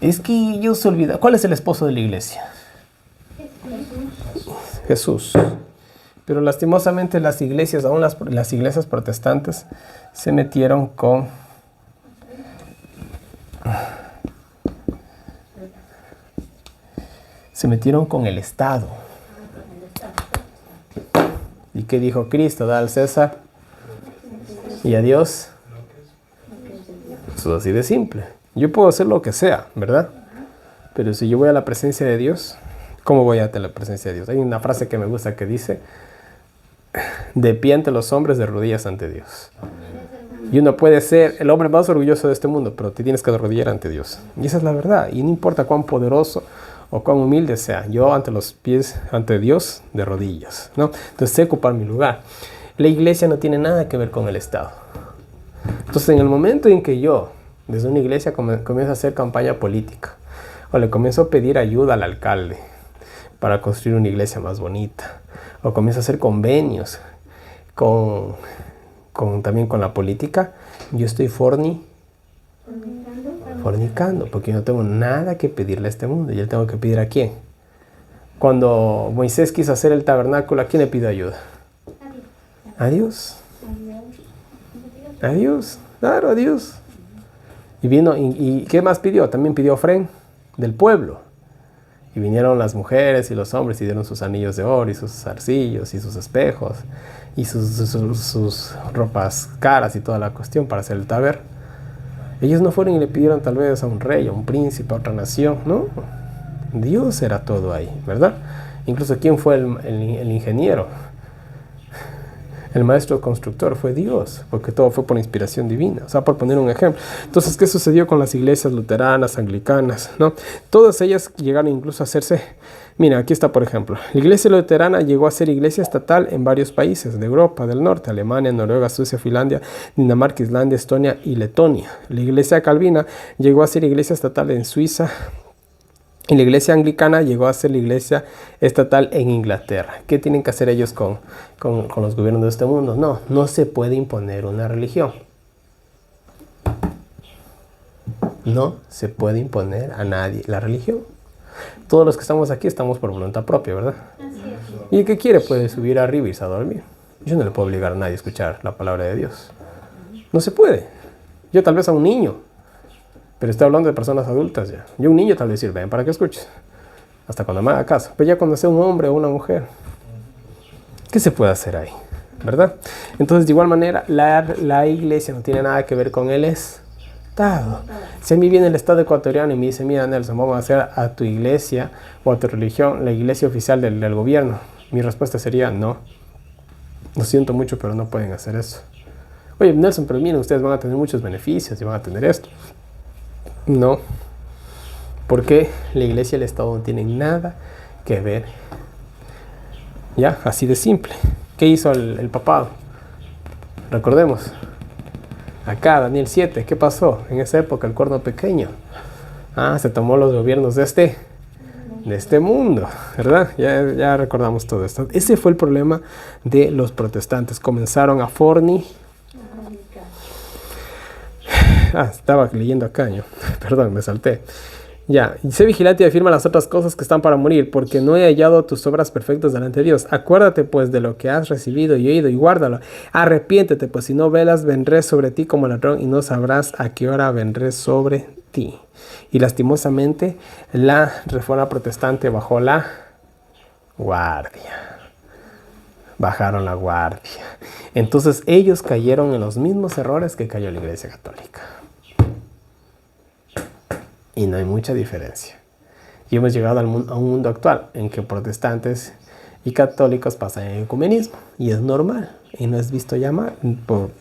es que ellos se olvidan. ¿Cuál es el esposo de la iglesia? Jesús. Pero lastimosamente las iglesias, aún las iglesias protestantes, se metieron con el Estado. ¿Y qué dijo Cristo? Da al César y a Dios. Eso es así de simple. Yo puedo hacer lo que sea, ¿verdad? Pero si yo voy a la presencia de Dios, ¿cómo voy a la presencia de Dios? Hay una frase que me gusta que dice: de pie ante los hombres, de rodillas ante Dios. Y uno puede ser el hombre más orgulloso de este mundo, pero te tienes que arrodillar ante Dios. Y esa es la verdad. Y no importa cuán poderoso o cuán humilde sea, yo ante los pies, ante Dios, de rodillas, ¿no? Entonces sé ocupar mi lugar. La iglesia no tiene nada que ver con el Estado. Entonces en el momento en que yo, desde una iglesia, comienzo a hacer campaña política, o le comienzo a pedir ayuda al alcalde para construir una iglesia más bonita, o comienzo a hacer convenios también con la política, yo estoy fornicando, porque yo no tengo nada que pedirle a este mundo. Yo le tengo que pedir ¿a quién? Cuando Moisés quiso hacer el tabernáculo, ¿a quién le pidió ayuda? A Dios. A Dios, claro, a Dios. Y vino, ¿y qué más pidió? También pidió ofrenda del pueblo. Y vinieron las mujeres y los hombres y dieron sus anillos de oro y sus zarcillos y sus espejos y sus ropas caras y toda la cuestión para hacer el tabernáculo. Ellos no fueron y le pidieron tal vez a un rey, a un príncipe, a otra nación, ¿no? Dios era todo ahí, ¿verdad? Incluso ¿quién fue el ingeniero? El maestro constructor fue Dios, porque todo fue por inspiración divina. O sea, por poner un ejemplo. Entonces, ¿qué sucedió con las iglesias luteranas, anglicanas, no? Todas ellas llegaron incluso a hacerse Mira, aquí está, por ejemplo. La iglesia luterana llegó a ser iglesia estatal en varios países de Europa del Norte: Alemania, Noruega, Suecia, Finlandia, Dinamarca, Islandia, Estonia y Letonia. La iglesia calvina llegó a ser iglesia estatal en Suiza. Y la iglesia anglicana llegó a ser la iglesia estatal en Inglaterra. ¿Qué tienen que hacer ellos con los gobiernos de este mundo? No, no se puede imponer una religión. No se puede imponer a nadie la religión. Todos los que estamos aquí estamos por voluntad propia, ¿verdad? Así es. Y el que quiere puede subir arriba y irse a dormir. Yo no le puedo obligar a nadie a escuchar la palabra de Dios. No se puede. Yo tal vez a un niño, pero estoy hablando de personas adultas ya. Yo a un niño tal vez decir, ven para que escuches. Hasta cuando me haga caso. Pero ya cuando sea un hombre o una mujer, ¿qué se puede hacer ahí? ¿Verdad? Entonces, de igual manera, la iglesia no tiene nada que ver con el Estado. Si a mí viene el Estado ecuatoriano y me dice, mira, Nelson, vamos a hacer a tu iglesia o a tu religión la iglesia oficial del gobierno, mi respuesta sería no. Lo siento mucho, pero no pueden hacer eso. Oye, Nelson, pero miren, ustedes van a tener muchos beneficios y van a tener esto. No, porque la iglesia y el Estado no tienen nada que ver. Ya, así de simple. ¿Qué hizo el papado? Recordemos. Acá, Daniel 7, ¿qué pasó? En esa época, el cuerno pequeño. Se tomó los gobiernos de este mundo, ¿verdad? Ya recordamos todo esto. Ese fue el problema de los protestantes. Comenzaron a estaba leyendo acá yo. Perdón, me salté. Ya, y sé vigilante y afirma las otras cosas que están para morir, porque no he hallado tus obras perfectas delante de Dios. Acuérdate pues de lo que has recibido y oído y guárdalo. Arrepiéntete, pues si no velas, vendré sobre ti como ladrón y no sabrás a qué hora vendré sobre ti. Y lastimosamente la reforma protestante bajó la guardia. Bajaron la guardia. Entonces ellos cayeron en los mismos errores que cayó la Iglesia Católica. Y no hay mucha diferencia. Y hemos llegado a un mundo actual en que protestantes y católicos pasan en ecumenismo. Y es normal. Y no es visto ya mal.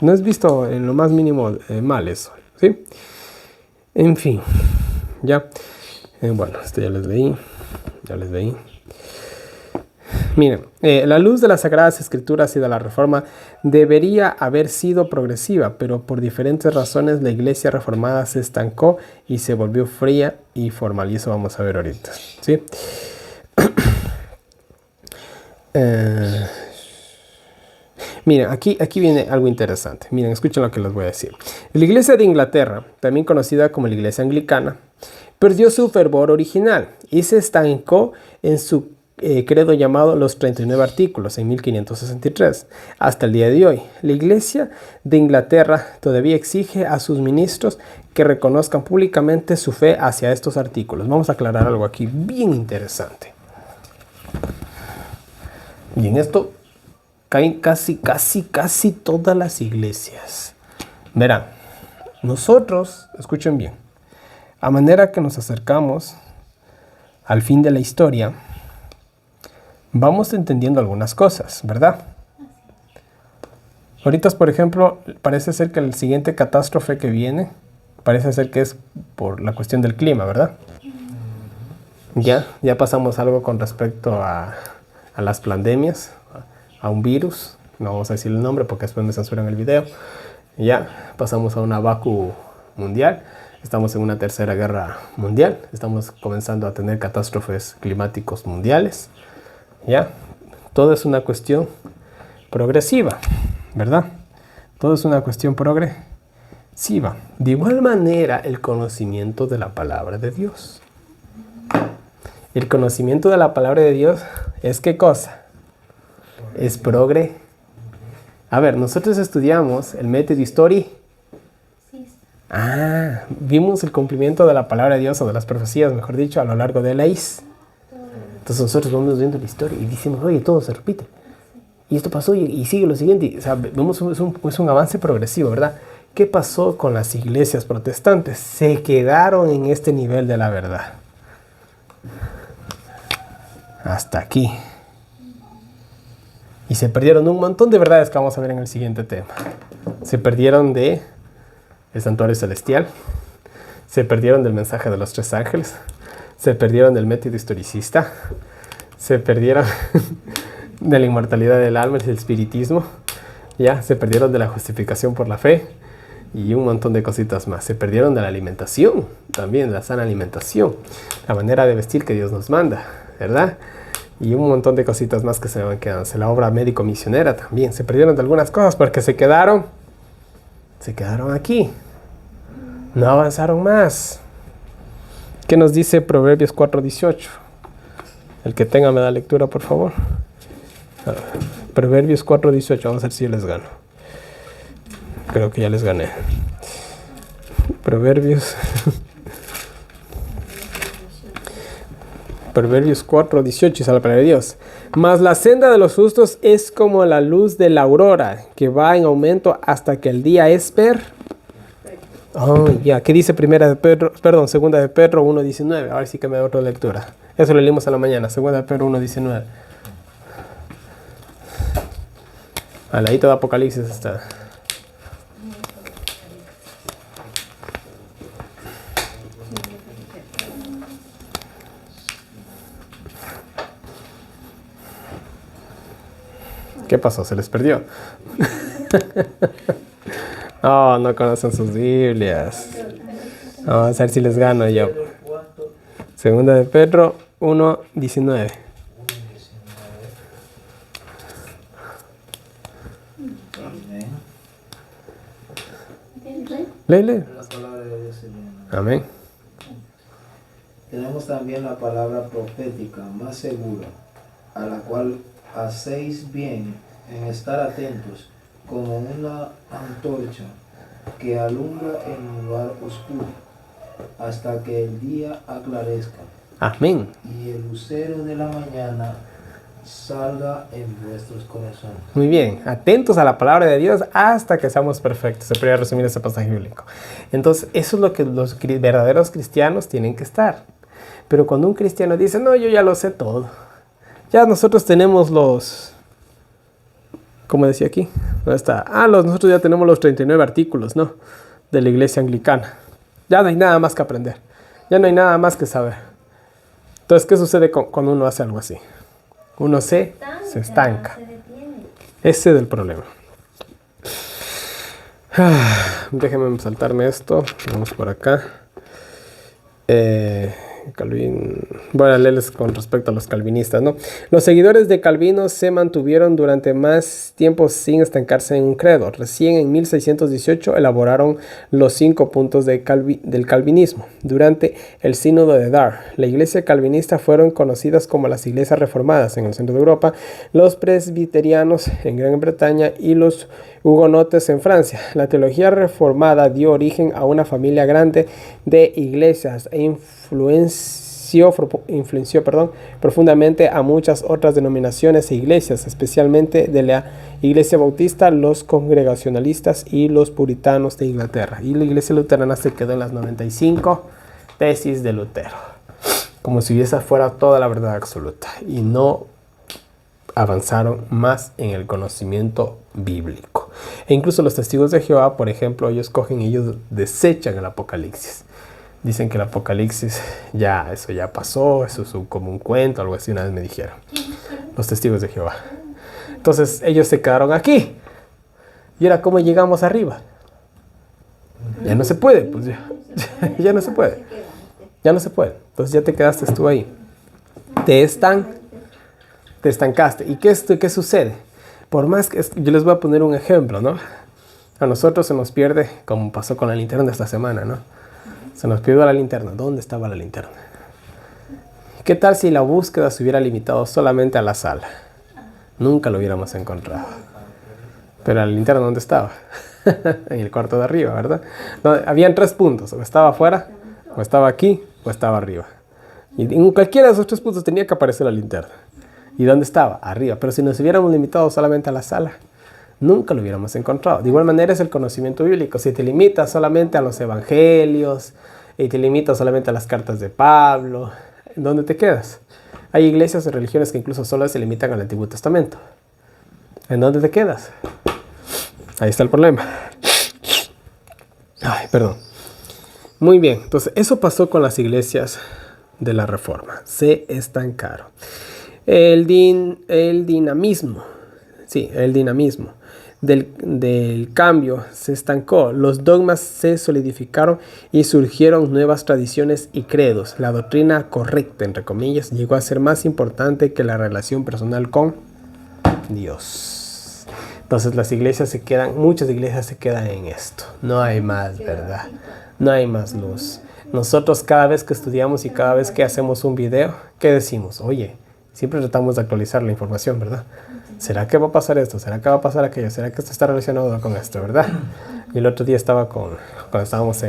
No es visto en lo más mínimo mal eso. ¿Sí? En fin. Ya. Bueno, esto ya les leí. Miren, la luz de las Sagradas Escrituras y de la Reforma debería haber sido progresiva, pero por diferentes razones la Iglesia Reformada se estancó y se volvió fría y formal. Y eso vamos a ver ahorita, ¿sí? Miren, aquí viene algo interesante. Miren, escuchen lo que les voy a decir. La Iglesia de Inglaterra, también conocida como la Iglesia Anglicana, perdió su fervor original y se estancó en su credo llamado los 39 artículos en 1563. Hasta el día de hoy, la Iglesia de Inglaterra todavía exige a sus ministros que reconozcan públicamente su fe hacia estos artículos. Vamos a aclarar algo aquí bien interesante. Y en esto caen casi todas las iglesias. Verán, nosotros, escuchen bien, a manera que nos acercamos al fin de la historia, vamos entendiendo algunas cosas, ¿verdad? Ahorita, por ejemplo, parece ser que el siguiente catástrofe que viene, parece ser que es por la cuestión del clima, ¿verdad? Ya pasamos algo con respecto a las pandemias, a un virus, no vamos a decir el nombre porque después me censuran el video. Ya pasamos a una vacuna mundial, estamos en una tercera guerra mundial, estamos comenzando a tener catástrofes climáticos mundiales. ¿Ya? Todo es una cuestión progresiva, ¿verdad? Todo es una cuestión progresiva. De igual manera, el conocimiento de la palabra de Dios. El conocimiento de la palabra de Dios es ¿qué cosa? Es progresivo. A ver, nosotros estudiamos el método histórico. Vimos el cumplimiento de la palabra de Dios o de las profecías, mejor dicho, a lo largo de la historia. Entonces nosotros vamos viendo la historia y decimos, oye, todo se repite. Y esto pasó y sigue lo siguiente. O sea, vemos es un avance progresivo, ¿verdad? ¿Qué pasó con las iglesias protestantes? Se quedaron en este nivel de la verdad. Hasta aquí. Y se perdieron un montón de verdades que vamos a ver en el siguiente tema. Se perdieron del santuario celestial. Se perdieron del mensaje de los 3 ángeles. Se perdieron del método historicista. se perdieron de la inmortalidad del alma, el espiritismo, ya, se perdieron de la justificación por la fe y un montón de cositas más. Se perdieron de la alimentación, también la sana alimentación, la manera de vestir que Dios nos manda, ¿verdad? Y un montón de cositas más que se van quedando. La obra médico-misionera también. Se perdieron de algunas cosas porque se quedaron aquí. No avanzaron más. ¿Qué nos dice Proverbios 4:18? El que tenga me da lectura, por favor. Proverbios 4:18. Vamos a ver si yo les gano. Creo que ya les gané. Proverbios 4:18 dice la palabra de Dios. Mas la senda de los justos es como la luz de la aurora, que va en aumento hasta que el día es Oh, ya. ¿Qué dice segunda de Pedro 1:19? Ahora sí que me da otra lectura. Eso lo leímos a la mañana. Segunda de Pedro 1:19. Al ladito de Apocalipsis está. ¿Qué pasó? ¿Se les perdió? Oh, no conocen sus Biblias. Vamos a ver si les gano yo. Segunda de Pedro 1:19. Lee. La palabra de Dios, Señor. Amén. Tenemos también la palabra profética más segura, a la cual hacéis bien en estar atentos, como una antorcha que alumbra en un lugar oscuro, hasta que el día aclarezca. Amén. Y el lucero de la mañana salga en vuestros corazones. Muy bien, atentos a la palabra de Dios hasta que seamos perfectos. Se podría resumir ese pasaje bíblico. Entonces, eso es lo que los verdaderos cristianos tienen que estar. Pero cuando un cristiano dice, no, yo ya lo sé todo. Ya nosotros tenemos ¿cómo decía aquí? ¿Dónde está? Nosotros ya tenemos los 39 artículos, ¿no? De la iglesia anglicana. Ya no hay nada más que aprender. Ya no hay nada más que saber. Entonces, ¿qué sucede cuando uno hace algo así? Uno se estanca. Ese es el problema. Déjenme saltarme esto. Vamos por acá. Voy a leerles con respecto a los calvinistas, ¿no? Los seguidores de Calvino se mantuvieron durante más tiempo sin estancarse en un credo. Recién en 1618 elaboraron los 5 puntos del calvinismo. Durante el sínodo de Dar, la iglesia calvinista fueron conocidas como las iglesias reformadas en el centro de Europa, los presbiterianos en Gran Bretaña y los hugonotes en Francia. La teología reformada dio origen a una familia grande de iglesias e influenció profundamente a muchas otras denominaciones e iglesias, especialmente de la Iglesia Bautista, los Congregacionalistas y los Puritanos de Inglaterra. Y la Iglesia Luterana se quedó en las 95 tesis de Lutero, como si esa fuera toda la verdad absoluta, y no avanzaron más en el conocimiento bíblico. E incluso los testigos de Jehová, por ejemplo, ellos desechan el Apocalipsis. Dicen que el Apocalipsis eso ya pasó, eso es como un cuento, algo así, una vez me dijeron. Los testigos de Jehová. Entonces ellos se quedaron aquí. ¿Y ahora cómo llegamos arriba? Ya no se puede, pues ya no se puede. Ya no se puede. Entonces ya te quedaste tú ahí. Te estancaste. ¿Y qué sucede? Por más que yo les voy a poner un ejemplo, ¿no? A nosotros se nos pierde, como pasó con la linterna de esta semana, ¿no? Se nos pidió la linterna. ¿Dónde estaba la linterna? ¿Qué tal si la búsqueda se hubiera limitado solamente a la sala? Nunca lo hubiéramos encontrado. Pero la linterna, ¿dónde estaba? En el cuarto de arriba, ¿verdad? No, habían 3 puntos. O estaba afuera, o estaba aquí, o estaba arriba. Y en cualquiera de esos 3 puntos tenía que aparecer la linterna. ¿Y dónde estaba? Arriba. Pero si nos hubiéramos limitado solamente a la sala, nunca lo hubiéramos encontrado. De igual manera es el conocimiento bíblico. Si te limitas solamente a los evangelios y te limitas solamente a las cartas de Pablo, ¿dónde te quedas? Hay iglesias y religiones que incluso solo se limitan al Antiguo Testamento. ¿En dónde te quedas? Ahí está el problema. Ay, perdón. Muy bien, entonces eso pasó con las iglesias de la Reforma. Se estancaron. El dinamismo, sí, el dinamismo del cambio se estancó, los dogmas se solidificaron y surgieron nuevas tradiciones y credos. La doctrina correcta, entre comillas, llegó a ser más importante que la relación personal con Dios. Entonces muchas iglesias se quedan en esto. No hay más verdad, no hay más luz. Nosotros cada vez que estudiamos y cada vez que hacemos un video, ¿qué decimos? Oye, siempre tratamos de actualizar la información, ¿verdad? ¿Será que va a pasar esto? ¿Será que va a pasar aquello? ¿Será que esto está relacionado con esto, verdad? Y el otro día cuando estábamos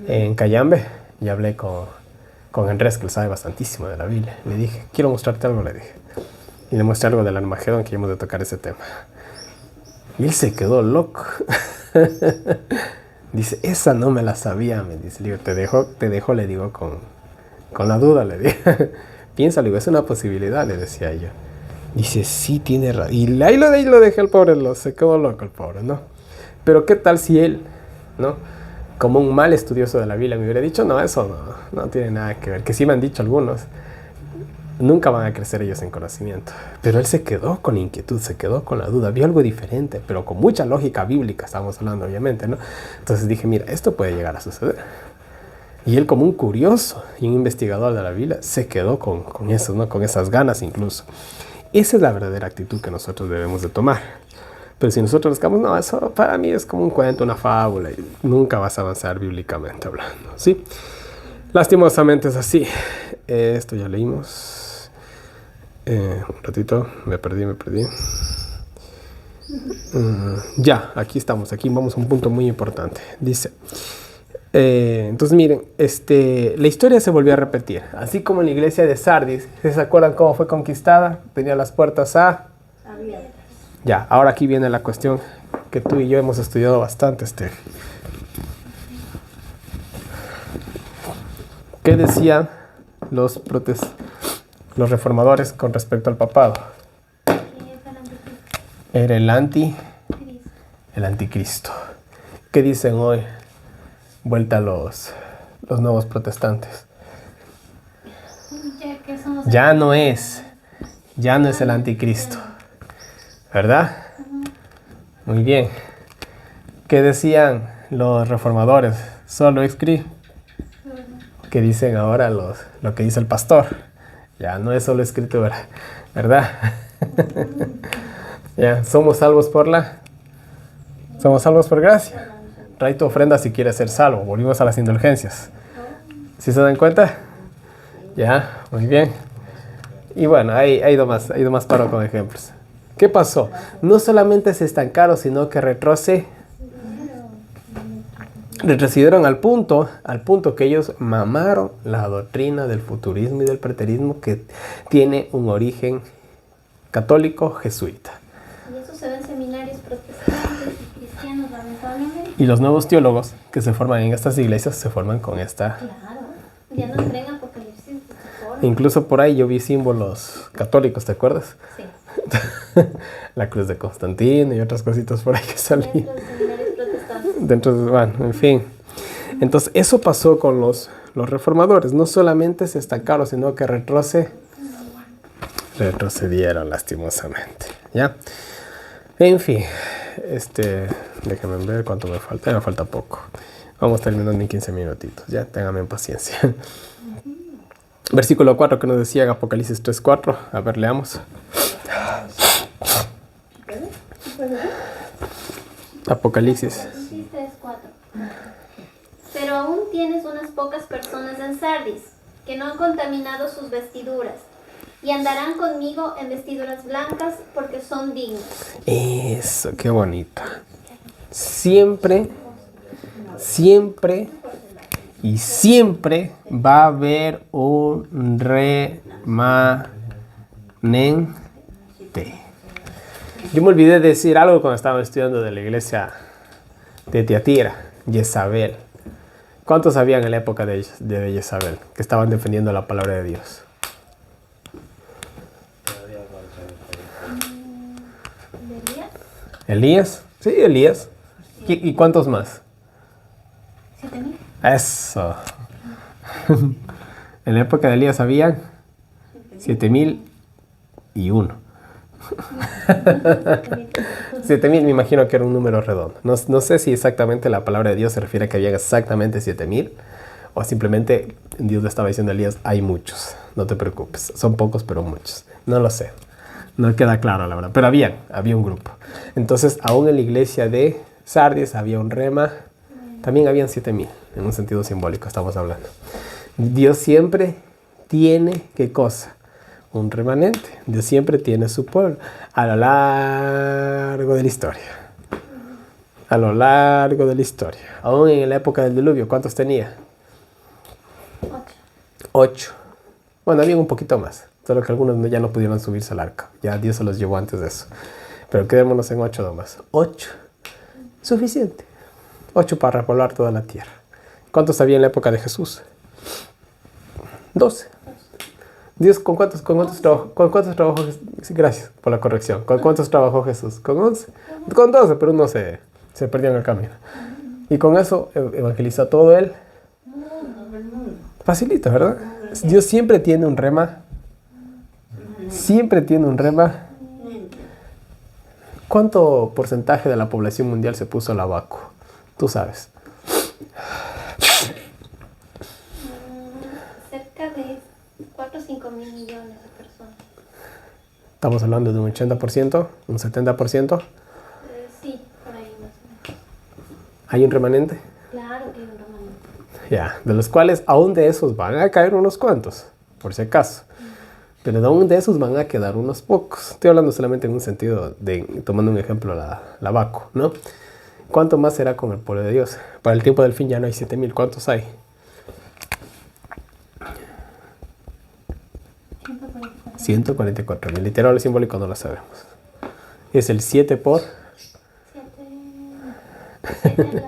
en Cayambe, y hablé con Andrés, que él sabe bastantísimo de la Biblia. Le dije, quiero mostrarte algo, le dije. Y le mostré algo del Armagedón, que hemos de tocar ese tema. Y él se quedó loco. Dice, esa no me la sabía, me dice. Le digo, te dejo, le digo, con la duda, le dije. Piénsalo, digo, es una posibilidad, le decía yo. Dice, sí, tiene razón. Y ahí lo dejé al pobre, se quedó loco el pobre, ¿no? Pero ¿qué tal si él, ¿no? Como un mal estudioso de la Biblia me hubiera dicho, no, eso no tiene nada que ver. Que sí me han dicho algunos, nunca van a crecer ellos en conocimiento. Pero él se quedó con inquietud, se quedó con la duda, vio algo diferente, pero con mucha lógica bíblica estamos hablando, obviamente, ¿no? Entonces dije, mira, esto puede llegar a suceder. Y él, como un curioso y un investigador de la Biblia, se quedó con eso, ¿no? Con esas ganas incluso. Esa es la verdadera actitud que nosotros debemos de tomar. Pero si nosotros buscamos, no, eso para mí es como un cuento, una fábula, y nunca vas a avanzar bíblicamente hablando, ¿sí? Lastimosamente es así. Esto ya leímos. Un ratito, me perdí. Ya, aquí estamos, aquí vamos a un punto muy importante. Dice, entonces miren, la historia se volvió a repetir. Así como en la iglesia de Sardis, ¿se acuerdan cómo fue conquistada? Tenía las puertas abiertas. Ya, ahora aquí viene la cuestión que tú y yo hemos estudiado bastante, ¿Qué decían los reformadores con respecto al papado? Era el anticristo. ¿Qué dicen hoy? Vuelta a los nuevos protestantes. Ya no es el anticristo, ¿verdad? Muy bien. ¿Qué decían los reformadores? Solo escribe. ¿Qué dicen ahora lo que dice el pastor? Ya no es solo escritura, ¿verdad? Ya, somos salvos por gracia. Trae tu ofrenda si quieres ser salvo. Volvimos a las indulgencias. ¿Sí se dan cuenta? Ya, muy bien. Y bueno, ha ido más paro con ejemplos. ¿Qué pasó? No solamente se estancaron, sino que retrocedieron al punto que ellos mamaron la doctrina del futurismo y del preterismo, que tiene un origen católico jesuita. Y eso se ve en seminarios protestantes y cristianos, lamentablemente. Y los nuevos teólogos que se forman en estas iglesias se forman con esta. Claro, ya no creen Apocalipsis. Incluso por ahí yo vi símbolos católicos, ¿te acuerdas? Sí. La cruz de Constantino y otras cositas por ahí que salían. Dentro de seminarios protestantes. Bueno, en fin. Entonces eso pasó con los reformadores. No solamente se estancaron, sino que retrocedieron lastimosamente. ¿Ya? En fin, déjenme ver cuánto me falta. Me falta poco. Vamos terminando en 15 minutitos. Ya, ténganme paciencia. Versículo 4 que nos decía en Apocalipsis 3:4. A ver, leamos. Apocalipsis 3:4. Pero aún tienes unas pocas personas en Sardis que no han contaminado sus vestiduras y andarán conmigo en vestiduras blancas porque son dignos. Eso, qué bonito. Siempre y siempre va a haber un remanente. Yo me olvidé de decir algo cuando estaba estudiando de la iglesia de Tiatira, Jezabel. ¿Cuántos sabían en la época de Jezabel que estaban defendiendo la palabra de Dios? ¿Elías? Sí, Elías. ¿Y cuántos más? 7,000. Eso. En la época de Elías habían 7,000 7,000 me imagino que era un número redondo. No sé si exactamente la palabra de Dios se refiere a que había exactamente 7,000 o simplemente Dios le estaba diciendo a Elías, hay muchos, no te preocupes, son pocos pero muchos. No lo sé, no queda claro la verdad, pero había un grupo. Entonces aún en la iglesia de Sardis había un rema, también habían 7,000, en un sentido simbólico estamos hablando. Dios siempre tiene, ¿qué cosa? Un remanente. Dios siempre tiene su pueblo a lo largo de la historia. A lo largo de la historia. Aún en la época del diluvio, ¿cuántos tenía? 8. Bueno, había un poquito más. Solo que algunos ya no pudieron subirse al arca. Ya Dios se los llevó antes de eso. Pero quedémonos en 8 nomás. 8. Suficiente. 8 para repoblar toda la tierra. ¿Cuántos había en la época de Jesús? 12. Dios, ¿con cuántos trabajó? Sí, gracias por la corrección. ¿Con cuántos trabajó Jesús? ¿Con 11? Con 12, pero uno se perdió en el camino. Y con eso evangelizó todo él. Facilito, ¿verdad? Dios siempre tiene un rema. Siempre tiene un rema. ¿Cuánto porcentaje de la población mundial se puso al abaco? Tú sabes. Cerca de 4 o 5 mil millones de personas. Estamos hablando de un 80%, un 70%. Sí, por ahí más o menos. ¿Hay un remanente? Claro que hay un remanente. Ya, de los cuales aún de esos van a caer unos cuantos, por si acaso. Pero aún de esos van a quedar unos pocos. Estoy hablando solamente en un sentido de, tomando un ejemplo, la Baco, ¿no? ¿Cuánto más será con el pueblo de Dios? Para el tiempo del fin ya no hay 7,000. ¿Cuántos hay? 144,000. Literal o simbólico no lo sabemos. Es el 7 por... 7.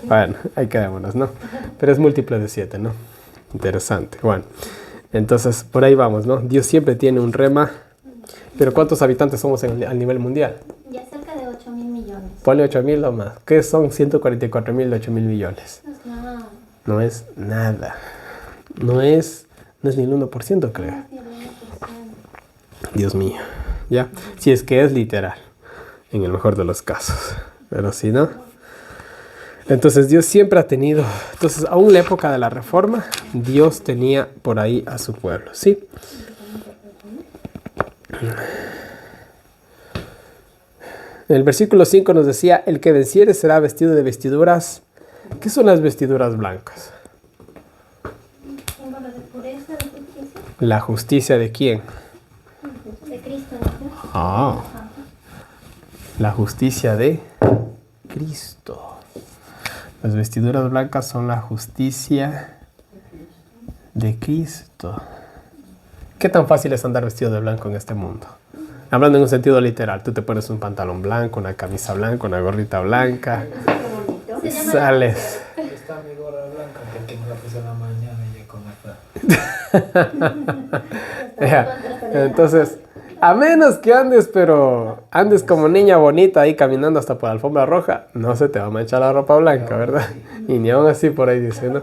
Bueno, ahí quedémonos, ¿no? Pero es múltiple de 7, ¿no? Interesante. Bueno, entonces por ahí vamos, ¿no? Dios siempre tiene un rema. Pero ¿cuántos habitantes somos al nivel mundial? Ya cerca de 8 mil millones. Ponle 8,000 o más. ¿Qué son 144,000 de 8,000 millones? No es nada. No es nada. No es ni el 1%, creo. No es ni el 1%. Dios mío. ¿Ya? Si es que es literal. En el mejor de los casos. Pero si no. Entonces Dios siempre ha tenido. Entonces, aún en la época de la Reforma, Dios tenía por ahí a su pueblo. ¿Sí? En el versículo 5 nos decía: el que venciere será vestido de vestiduras. ¿Qué son las vestiduras blancas? Símbolo de pureza, de justicia. ¿La justicia de quién? De Cristo, ¿no? Ah. La justicia de Cristo. Las vestiduras blancas son la justicia de Cristo. ¿Qué tan fácil es andar vestido de blanco en este mundo? Hablando en un sentido literal, tú te pones un pantalón blanco, una camisa blanca, una gorrita blanca, Se llama sales. Está mi gorra blanca porque me la puse en la mañana y ya con esta. Ya. Entonces, a menos que andes como niña bonita ahí caminando hasta por la alfombra roja, no se te va a manchar la ropa blanca, ¿verdad? Y ni aún así por ahí dice, ¿no?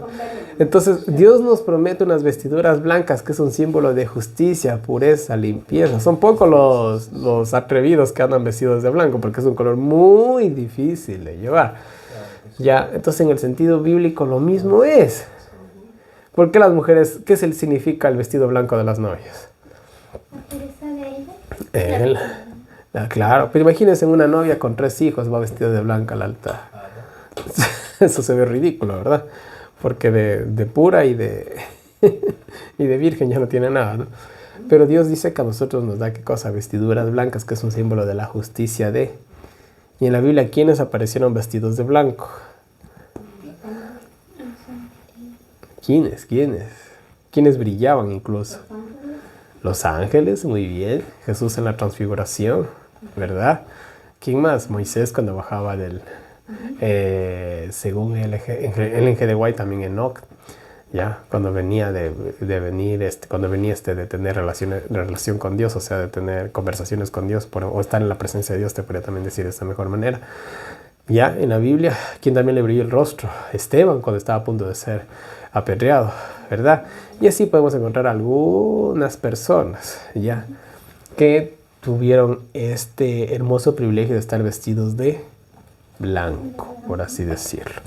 Entonces, Dios nos promete unas vestiduras blancas que es un símbolo de justicia, pureza, limpieza. Son pocos los atrevidos que andan vestidos de blanco porque es un color muy difícil de llevar. Ya, entonces en el sentido bíblico lo mismo es. ¿Por qué las mujeres, qué significa el vestido blanco de las novias? la pureza de ella. Claro, pero imagínense una novia con 3 hijos va vestida de blanca al altar. Eso se ve ridículo, ¿verdad? Porque de pura y de virgen ya no tiene nada, ¿no? Pero Dios dice que a nosotros nos da, ¿qué cosa? Vestiduras blancas, que es un símbolo de la justicia de... Y en la Biblia, ¿quiénes aparecieron vestidos de blanco? ¿Quiénes? ¿Quiénes brillaban incluso? Los ángeles, muy bien. Jesús en la transfiguración, ¿verdad? ¿Quién más? Moisés cuando bajaba del... según el G. White, también Enoch, ¿ya? Cuando venía de tener relación con Dios, o sea, de tener conversaciones con Dios, o estar en la presencia de Dios, te podría también decir de esta mejor manera. Ya en la Biblia, ¿quién también le brilló el rostro? Esteban, cuando estaba a punto de ser apedreado, ¿verdad? Y así podemos encontrar algunas personas, ya, que tuvieron este hermoso privilegio de estar vestidos de blanco, por así decirlo.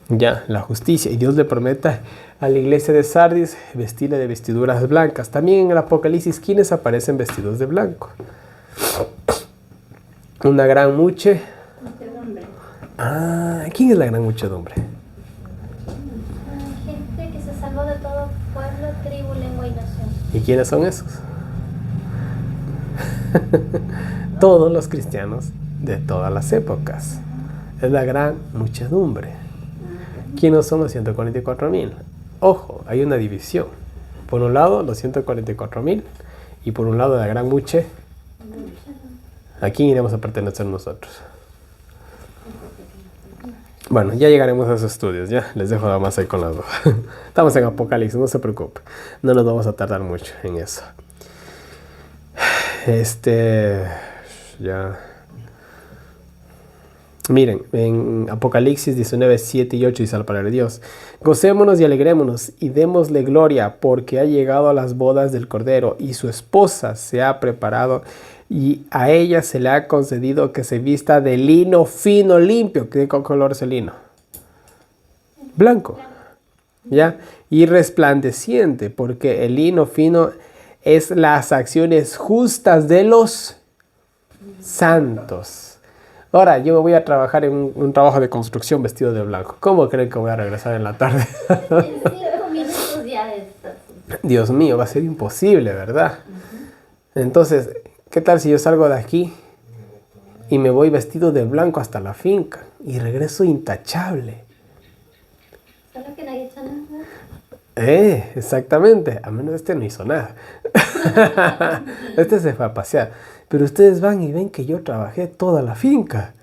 Ya, la justicia. Y Dios le promete a la iglesia de Sardis vestirle de vestiduras blancas. También en el Apocalipsis, ¿quiénes aparecen vestidos de blanco? Una gran muchedumbre. ¿Quién es la gran muchedumbre? Gente que se salvó de todo pueblo, tribu, lengua y nación. ¿Y quiénes son esos? Todos los cristianos de todas las épocas. Es la gran muchedumbre. ¿Quiénes son los 144,000? Ojo, hay una división. Por un lado, los 144,000 y por un lado, la gran muchedumbre. ¿A quién iremos a pertenecer nosotros? Bueno, ya llegaremos a esos estudios, ya. Les dejo nada más ahí con las dos. Estamos en Apocalipsis, no se preocupe. No nos vamos a tardar mucho en eso. Ya. Miren, en Apocalipsis 19, 7 y 8 dice la palabra de Dios: gocémonos y alegrémonos y démosle gloria, porque ha llegado a las bodas del Cordero y su esposa se ha preparado, y a ella se le ha concedido que se vista de lino fino, limpio. ¿Qué color es el lino? Blanco. ¿Ya? Y resplandeciente, porque el lino fino es las acciones justas de los santos. Ahora, yo me voy a trabajar en un trabajo de construcción vestido de blanco. ¿Cómo creen que voy a regresar en la tarde? En 5 minutos ya estás. Dios mío, va a ser imposible, ¿verdad? Entonces, ¿qué tal si yo salgo de aquí y me voy vestido de blanco hasta la finca y regreso intachable? Solo que nadie echa nada. Exactamente. A menos este no hizo nada. Este se fue a pasear. Pero ustedes van y ven que yo trabajé toda la finca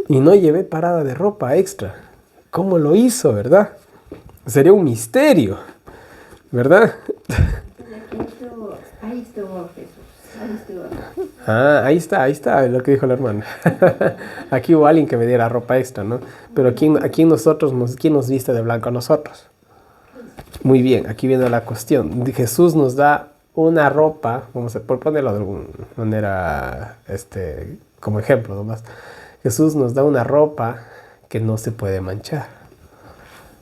y no llevé parada de ropa extra. ¿Cómo lo hizo, verdad? Sería un misterio, ¿verdad? Ahí estuvo Jesús. Ahí estuvo. Ahí está lo que dijo la hermana. Aquí hubo alguien que me diera ropa extra, ¿no? Pero ¿quién nos viste de blanco a nosotros? Muy bien, aquí viene la cuestión. Jesús nos da una ropa, por ponerlo de alguna manera, como ejemplo nomás. Jesús nos da una ropa que no se puede manchar.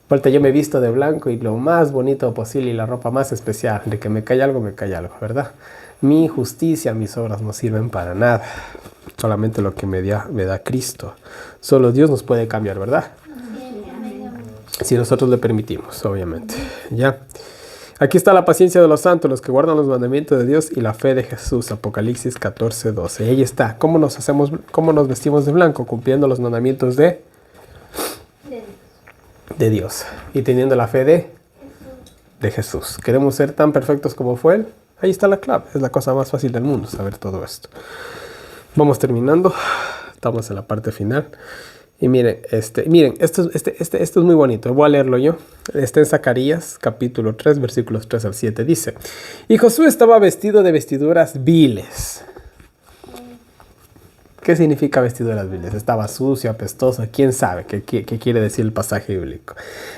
Ahorita yo me visto de blanco y lo más bonito posible y la ropa más especial. De que me cae algo, ¿verdad? Mi justicia, mis obras no sirven para nada. Solamente lo que me da Cristo. Solo Dios nos puede cambiar, ¿verdad? Si nosotros le permitimos, obviamente. ¿Ya? Aquí está la paciencia de los santos, los que guardan los mandamientos de Dios y la fe de Jesús. Apocalipsis 14, 12. Y ahí está. ¿Cómo nos vestimos de blanco? Cumpliendo los mandamientos de Dios. Y teniendo la fe de Jesús. ¿Queremos ser tan perfectos como fue Él? Ahí está la clave. Es la cosa más fácil del mundo, saber todo esto. Vamos terminando. Estamos en la parte final. Y miren, esto es muy bonito. Voy a leerlo yo. Está en Zacarías, capítulo 3, versículos 3 al 7. Dice: y Josué estaba vestido de vestiduras viles. ¿Qué significa vestiduras viles? Estaba sucio, apestoso. ¿Quién sabe qué quiere decir el pasaje bíblico?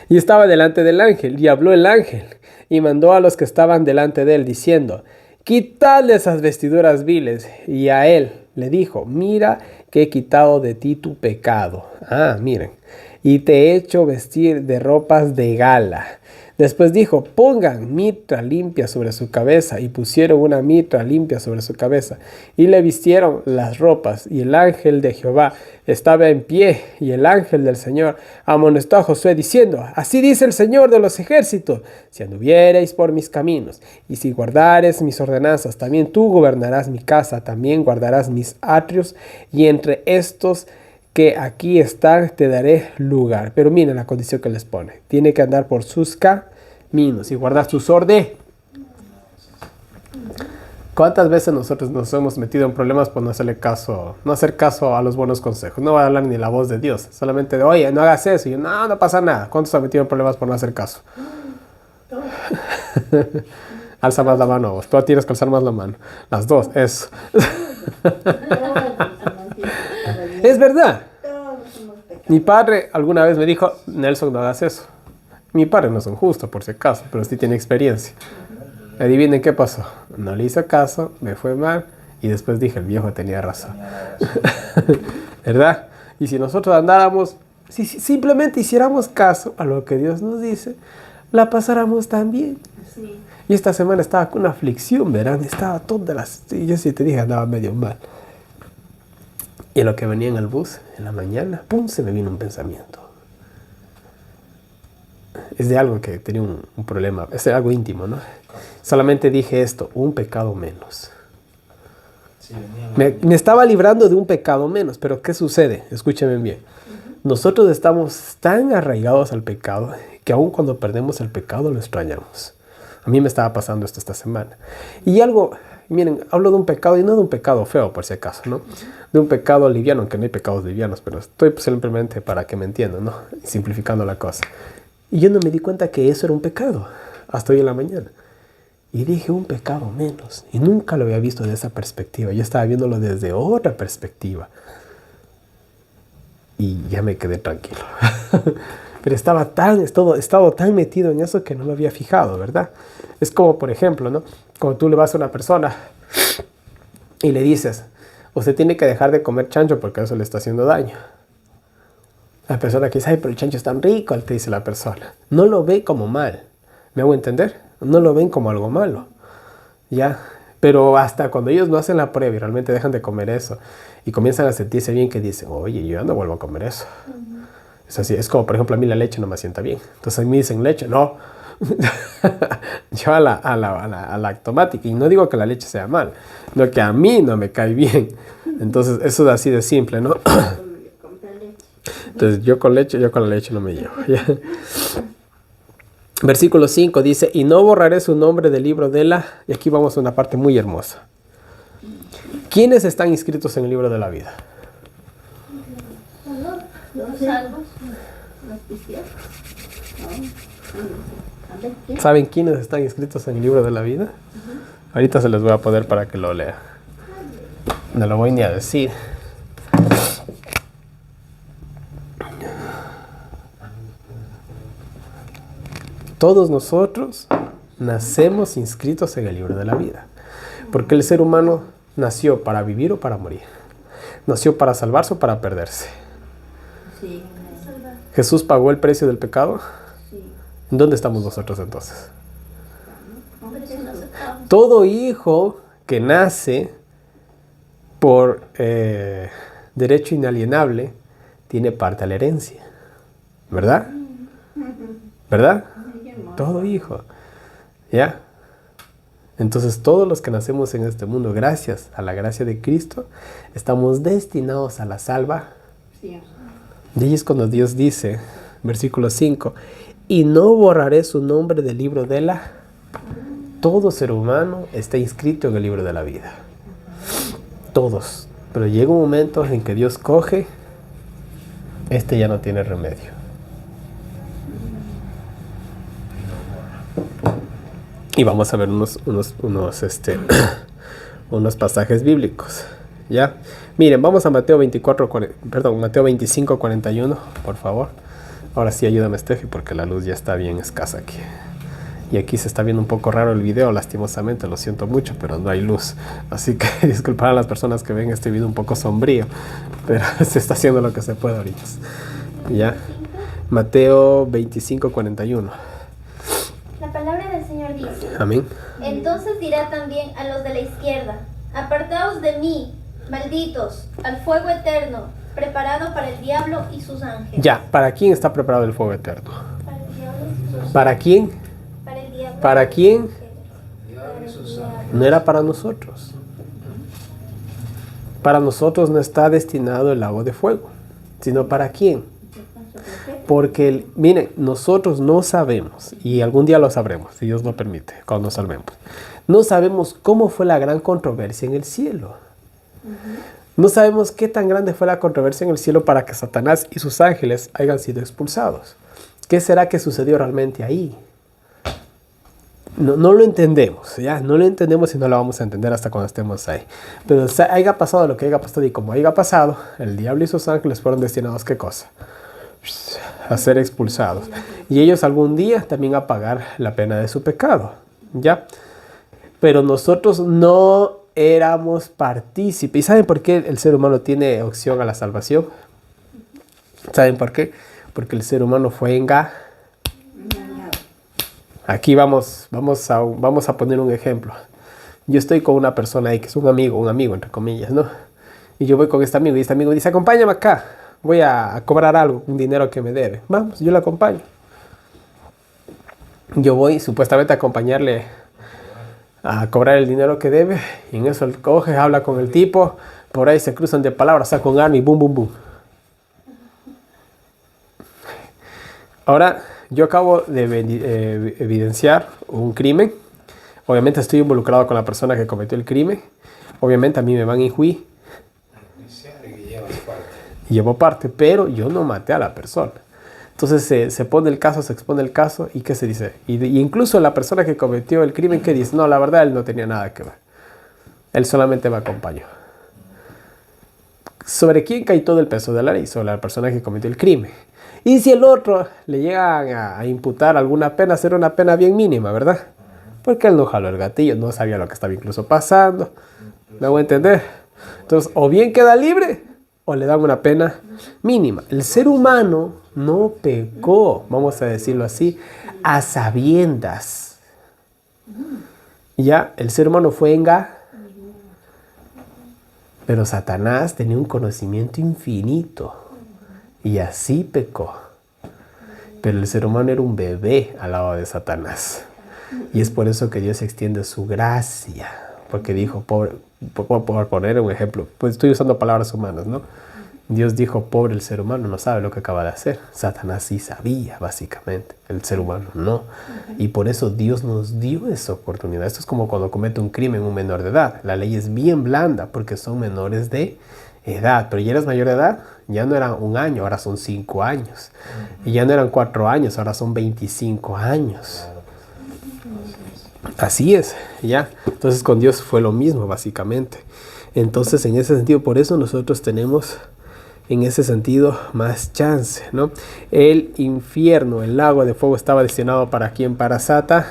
Y estaba delante del ángel, y habló el ángel, y mandó a los que estaban delante de él, diciendo: quitadle esas vestiduras viles. Y a él le dijo: mira que he quitado de ti tu pecado. Miren. Y te he hecho vestir de ropas de gala. Después dijo: pongan mitra limpia sobre su cabeza. Y pusieron una mitra limpia sobre su cabeza. Y le vistieron las ropas. Y el ángel de Jehová estaba en pie. Y el ángel del Señor amonestó a Josué diciendo: así dice el Señor de los ejércitos: si anduviereis por mis caminos, y si guardares mis ordenanzas, también tú gobernarás mi casa, también guardarás mis atrios, y entre estos que aquí están te daré lugar. Pero miren la condición que les pone. Tiene que andar por sus caminos y guardar sus órdenes. ¿Cuántas veces nosotros nos hemos metido en problemas por no hacer caso a los buenos consejos? No va a hablar ni la voz de Dios. Solamente de: oye, no hagas eso. Y yo: no pasa nada. ¿Cuántos han metido en problemas por no hacer caso? Alza más la mano vos. Tú tienes que alzar más la mano. Las dos, eso. Es verdad. Mi padre alguna vez me dijo, Nelson, no hagas eso. Mi padre no es un justo, por si acaso, pero sí tiene experiencia. Adivinen qué pasó. No le hice caso, me fue mal y después dije, el viejo tenía razón. ¿Verdad? Y si nosotros andáramos, si simplemente hiciéramos caso a lo que Dios nos dice, la pasáramos tan bien. Sí. Y esta semana estaba con una aflicción, verán, estaba todas las... Yo sí te dije, andaba medio mal. Y en lo que venía en el bus, en la mañana, ¡pum!, se me vino un pensamiento. Es de algo que tenía un problema, es de algo íntimo, ¿no? Solamente dije esto, un pecado menos. Sí, venía Me estaba librando de un pecado menos, pero ¿qué sucede? Escúchenme bien. Nosotros estamos tan arraigados al pecado que aun cuando perdemos el pecado lo extrañamos. A mí me estaba pasando esto esta semana. Y algo, miren, hablo de un pecado y no de un pecado feo, por si acaso, ¿no? De un pecado liviano, aunque no hay pecados livianos, pero estoy simplemente para que me entiendan, ¿no? Simplificando la cosa. Y yo no me di cuenta que eso era un pecado, hasta hoy en la mañana. Y dije, un pecado menos. Y nunca lo había visto de esa perspectiva. Yo estaba viéndolo desde otra perspectiva. Y ya me quedé tranquilo. Pero estaba tan metido en eso que no me había fijado, ¿verdad? Es como, por ejemplo, ¿no? Cuando tú le vas a una persona y le dices, usted tiene que dejar de comer chancho porque eso le está haciendo daño. La persona que dice, ay, pero el chancho es tan rico, te dice la persona. No lo ve como mal. ¿Me hago entender? No lo ven como algo malo. ¿Ya? Pero hasta cuando ellos no hacen la prueba y realmente dejan de comer eso y comienzan a sentirse bien, que dicen, oye, yo ya no vuelvo a comer eso. Es así, es como, por ejemplo, a mí la leche no me sienta bien. Entonces a mí me dicen leche, no. Yo a la automática, y no digo que la leche sea mal, no, que a mí no me cae bien. Entonces eso es así de simple, ¿no? Entonces yo con la leche no me llevo. Versículo 5 dice, y no borraré su nombre del libro de la... Y aquí vamos a una parte muy hermosa. ¿Quiénes están inscritos en el libro de la vida? Los salvos. Los cristianos. ¿Saben quiénes están inscritos en el libro de la vida? Ahorita se les voy a poner para que lo lea. No lo voy ni a decir. Todos nosotros nacemos inscritos en el libro de la vida. Porque el ser humano nació para vivir o para morir. Nació para salvarse o para perderse. Sí. Jesús pagó el precio del pecado. Sí. ¿En dónde estamos nosotros entonces? Pero si no aceptamos. Todo hijo que nace por derecho inalienable tiene parte a la herencia. ¿Verdad? ¿Verdad? Todo hijo. ¿Ya? Entonces todos los que nacemos en este mundo, gracias a la gracia de Cristo, estamos destinados a la salva. Sí. Y ahí es cuando Dios dice, versículo 5, y no borraré su nombre del libro de la... Todo ser humano está inscrito en el libro de la vida. Todos. Pero llega un momento en que Dios coge, este ya no tiene remedio. Y vamos a ver unos pasajes bíblicos. ¿Ya? Miren, vamos a Mateo 25, 41, por favor. Ahora sí, ayúdame, Steffi, porque la luz ya está bien escasa aquí. Y aquí se está viendo un poco raro el video, lastimosamente, lo siento mucho, pero no hay luz. Así que disculpar a las personas que ven este video un poco sombrío, pero se está haciendo lo que se puede ahorita. ¿Ya? Mateo 25, 41. La palabra del Señor dice, Amén. entonces dirá también a los de la izquierda, apartaos de mí, malditos, al fuego eterno, preparado para el diablo y sus ángeles. Ya, ¿para quién está preparado el fuego eterno? Para el diablo y sus ángeles. ¿Para quién? Para el diablo. ¿Para quién? Para el diablo. No era para nosotros. Para nosotros no está destinado el lago de fuego, sino ¿para quién? Porque, miren, nosotros no sabemos, y algún día lo sabremos, si Dios lo permite, cuando nos salvemos. No sabemos cómo fue la gran controversia en el cielo. No sabemos qué tan grande fue la controversia en el cielo para que Satanás y sus ángeles hayan sido expulsados. ¿Qué será que sucedió realmente ahí? no lo entendemos, ¿ya? No lo entendemos y no lo vamos a entender hasta cuando estemos ahí. Pero haya pasado lo que haya pasado y como haya pasado, el diablo y sus ángeles fueron destinados, ¿qué cosa? A ser expulsados. Y ellos algún día también a pagar la pena de su pecado, ¿ya? Pero nosotros no éramos partícipes. ¿Y saben por qué el ser humano tiene opción a la salvación? ¿Saben por qué? Porque el ser humano fue engañado. Aquí vamos a poner un ejemplo. Yo estoy con una persona ahí que es un amigo entre comillas, ¿no? Y yo voy con este amigo y este amigo dice, acompáñame acá, voy a cobrar algo, un dinero que me debe. Vamos, yo le acompaño. Yo voy supuestamente a acompañarle a cobrar el dinero que debe y en eso él coge, habla con el tipo, por ahí se cruzan de palabras, saca un arma y boom, boom, boom. Ahora, yo acabo de evidenciar un crimen. Obviamente estoy involucrado con la persona que cometió el crimen. Obviamente a mí me van a injuicio. Y llevo parte, pero yo no maté a la persona. Entonces se pone el caso, se expone el caso y ¿qué se dice? Y incluso la persona que cometió el crimen, ¿qué dice? No, la verdad él no tenía nada que ver. Él solamente me acompañó. ¿Sobre quién cae todo el peso de la ley? Sobre la persona que cometió el crimen. Y si el otro le llegan a imputar alguna pena, será una pena bien mínima, ¿verdad? Porque él no jaló el gatillo, no sabía lo que estaba incluso pasando. ¿Me voy a entender? Entonces, o bien queda libre, o le dan una pena mínima. El ser humano no pecó, vamos a decirlo así, a sabiendas. Ya, el ser humano fue engañado. Pero Satanás tenía un conocimiento infinito. Y así pecó. Pero el ser humano era un bebé al lado de Satanás. Y es por eso que Dios extiende su gracia. Porque dijo, por poner un ejemplo, pues estoy usando palabras humanas, ¿no? Dios dijo, pobre el ser humano, no sabe lo que acaba de hacer. Satanás sí sabía, básicamente. El ser humano no. Y por eso Dios nos dio esa oportunidad. Esto es como cuando comete un crimen un menor de edad. La ley es bien blanda porque son menores de edad. Pero ya eres mayor de edad, ya no era un año, ahora son 5 años. Y ya no eran 4 años, ahora son 25 años. Así es, ya. Entonces con Dios fue lo mismo, básicamente. Entonces en ese sentido, por eso nosotros tenemos en ese sentido más chance, ¿no? El infierno, el lago de fuego estaba destinado para quién, para Satanás.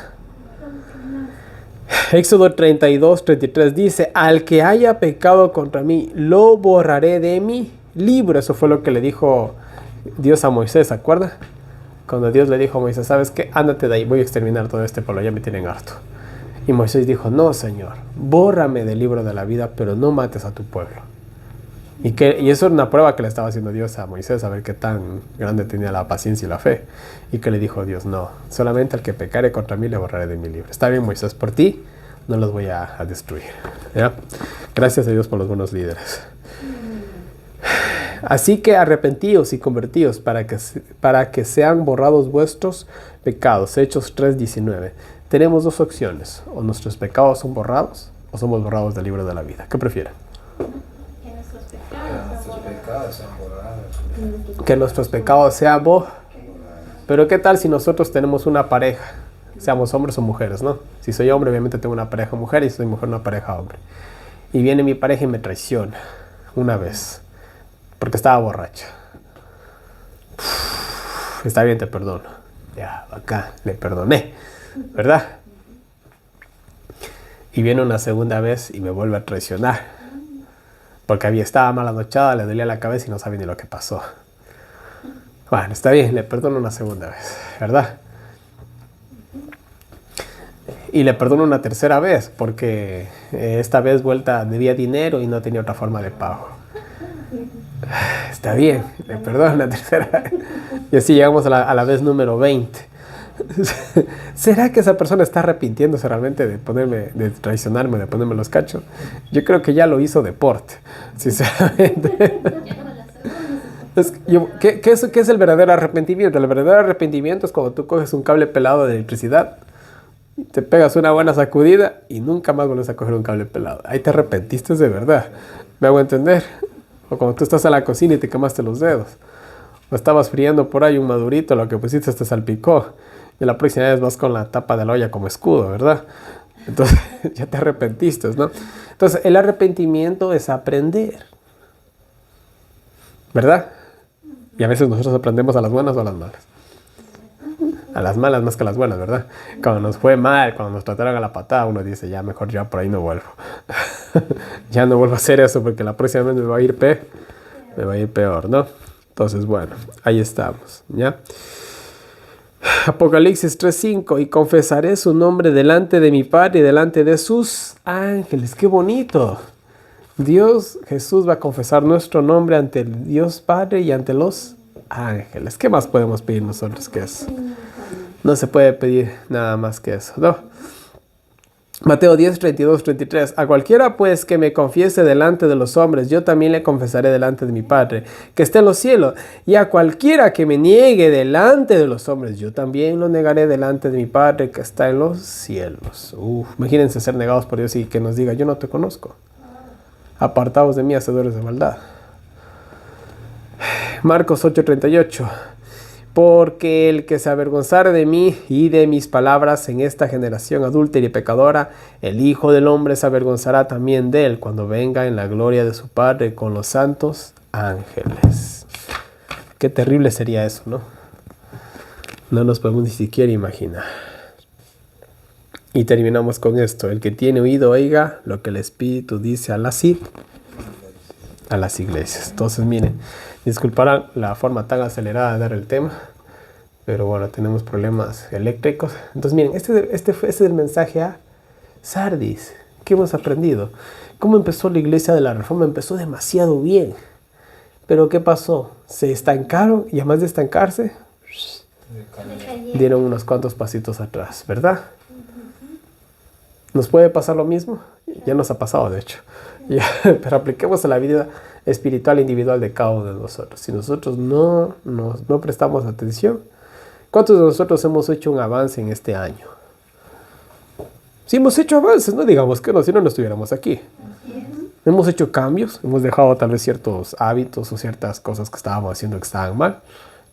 Éxodo 32:33 dice, al que haya pecado contra mí, lo borraré de mi libro. Eso fue lo que le dijo Dios a Moisés, ¿se acuerda? Cuando Dios le dijo a Moisés, ¿sabes qué? Ándate de ahí, voy a exterminar todo este pueblo, ya me tienen harto. Y Moisés dijo, no, Señor, bórrame del libro de la vida, pero no mates a tu pueblo. Y eso era una prueba que le estaba haciendo Dios a Moisés, a ver qué tan grande tenía la paciencia y la fe. Y que le dijo Dios, no, solamente al que pecare contra mí le borraré de mi libro. Está bien, Moisés, por ti no los voy a destruir. ¿Ya? Gracias a Dios por los buenos líderes. Así que arrepentíos y convertíos para que sean borrados vuestros pecados. Hechos 3:19. Tenemos dos opciones. O nuestros pecados son borrados o somos borrados del libro de la vida. ¿Qué prefieren? Que nuestros pecados sean borrados. Pero ¿qué tal si nosotros tenemos una pareja? Seamos hombres o mujeres, ¿no? Si soy hombre, obviamente tengo una pareja mujer y si soy mujer, una pareja hombre. Y viene mi pareja y me traiciona una vez porque estaba borracha. Está bien, te perdono. Ya, acá, le perdoné, ¿verdad? Y viene una segunda vez y me vuelve a traicionar porque estaba mal anochada, le dolía la cabeza y no sabía ni lo que pasó. Bueno, está bien, le perdono una segunda vez, ¿verdad? Y le perdono una tercera vez porque esta vez vuelta debía dinero y no tenía otra forma de pago. Está bien, le perdono una tercera vez. Y así llegamos a la vez número 20. ¿Será que esa persona está arrepintiéndose realmente de traicionarme, de ponerme los cachos? Yo creo que ya lo hizo deporte, sinceramente. ¿Qué es el verdadero arrepentimiento? El verdadero arrepentimiento es cuando tú coges un cable pelado de electricidad, te pegas una buena sacudida y nunca más vuelves a coger un cable pelado. Ahí te arrepentiste de verdad. ¿Me hago entender? O cuando tú estás en la cocina y te quemaste los dedos. O estabas friendo por ahí un madurito, lo que pusiste te salpicó. Y la próxima vez vas con la tapa de la olla como escudo, ¿verdad? Entonces ya te arrepentiste, ¿no? Entonces el arrepentimiento es aprender, ¿verdad? Y a veces nosotros aprendemos a las buenas o a las malas. A las malas más que a las buenas, ¿verdad? Cuando nos fue mal, cuando nos trataron a la patada, uno dice, ya mejor ya por ahí no vuelvo. Ya no vuelvo a hacer eso porque la próxima vez me va a ir peor, ¿no? Entonces, bueno, ahí estamos, ¿ya? Apocalipsis 3:5, y confesaré su nombre delante de mi Padre y delante de sus ángeles. ¡Qué bonito! Dios, Jesús va a confesar nuestro nombre ante el Dios Padre y ante los ángeles. ¿Qué más podemos pedir nosotros que eso? No se puede pedir nada más que eso, ¿no? Mateo 10, 32, 33. A cualquiera pues que me confiese delante de los hombres, yo también le confesaré delante de mi Padre, que está en los cielos. Y a cualquiera que me niegue delante de los hombres, yo también lo negaré delante de mi Padre, que está en los cielos. Imagínense ser negados por Dios y que nos diga, yo no te conozco. Apartaos de mí, hacedores de maldad. Marcos 8:38. Porque el que se avergonzare de mí y de mis palabras en esta generación adúltera y pecadora, el Hijo del Hombre se avergonzará también de él cuando venga en la gloria de su Padre con los santos ángeles. Qué terrible sería eso, ¿no? No nos podemos ni siquiera imaginar. Y terminamos con esto. El que tiene oído, oiga lo que el Espíritu dice a las iglesias. Entonces, miren, disculparán la forma tan acelerada de dar el tema, pero bueno, tenemos problemas eléctricos. Entonces, miren, este es el mensaje a Sardis. ¿Qué hemos aprendido? ¿Cómo empezó la iglesia de la Reforma? Empezó demasiado bien. Pero ¿qué pasó? Se estancaron y además de estancarse, dieron unos cuantos pasitos atrás, ¿verdad? ¿Nos puede pasar lo mismo? Ya nos ha pasado, de hecho. Pero apliquemos a la vida espiritual individual de cada uno de nosotros. Si nosotros no prestamos atención, ¿cuántos de nosotros hemos hecho un avance en este año? Sí, hemos hecho avances, no digamos que no, si no, no estuviéramos aquí. Hemos hecho cambios, hemos dejado tal vez ciertos hábitos o ciertas cosas que estábamos haciendo que estaban mal.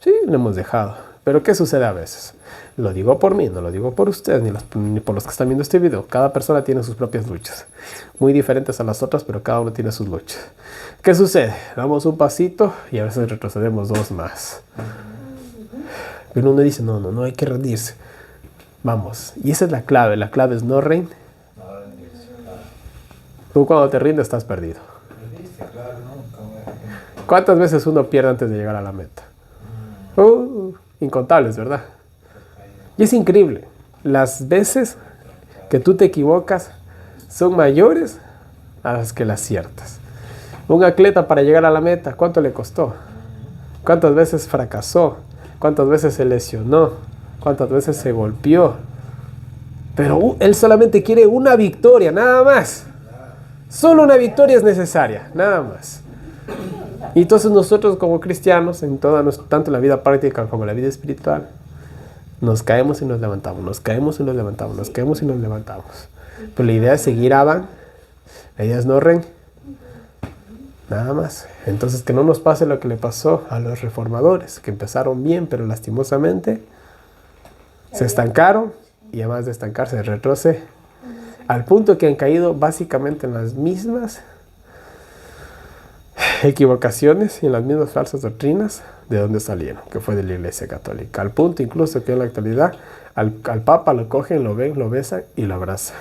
Sí, lo hemos dejado. Pero ¿qué sucede a veces? Lo digo por mí, no lo digo por ustedes ni por los que están viendo este video. Cada persona tiene sus propias luchas, muy diferentes a las otras, pero cada uno tiene sus luchas. ¿Qué sucede? Damos un pasito y a veces retrocedemos dos más. Pero uno dice, no hay que rendirse. Vamos, y esa es la clave es no rendirse. Tú cuando te rindes estás perdido. ¿Cuántas veces uno pierde antes de llegar a la meta? Incontables, ¿verdad? Y es increíble. Las veces que tú te equivocas son mayores a las que las ciertas. Un atleta para llegar a la meta, ¿cuánto le costó? ¿Cuántas veces fracasó? ¿Cuántas veces se lesionó? ¿Cuántas veces se golpeó? Pero él solamente quiere una victoria, nada más. Solo una victoria es necesaria, nada más. Y entonces nosotros como cristianos, en tanto la vida práctica como la vida espiritual, nos caemos y nos levantamos, nos caemos y nos levantamos, nos caemos y nos levantamos. Pero la idea es seguir avanzando, la idea es no nada más. Entonces que no nos pase lo que le pasó a los reformadores, que empezaron bien, pero lastimosamente se estancaron y además de estancarse retroceden, al punto que han caído básicamente en las mismas equivocaciones y en las mismas falsas doctrinas de donde salieron, que fue de la Iglesia Católica. Al punto incluso que en la actualidad al Papa lo cogen, lo ven, lo besan y lo abrazan.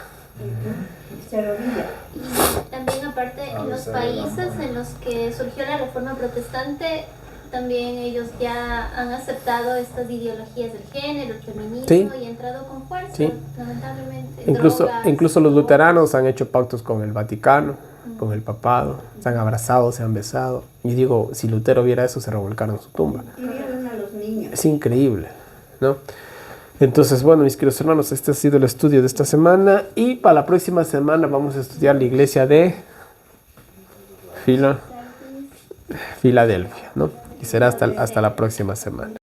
Se arrodilla. Y también aparte en los países en los que surgió la Reforma Protestante, también ellos ya han aceptado estas ideologías del género, el feminismo, sí, y entrado con fuerza, sí, lamentablemente. Incluso los luteranos han hecho pactos con el Vaticano, con el papado, se han abrazado, se han besado. Y digo, si Lutero viera eso, se revolcaron en su tumba. Y vieron a los niños. Es increíble, ¿no? Entonces, bueno, mis queridos hermanos, este ha sido el estudio de esta semana. Y para la próxima semana vamos a estudiar la iglesia de Filadelfia, ¿no? Y será hasta la próxima semana.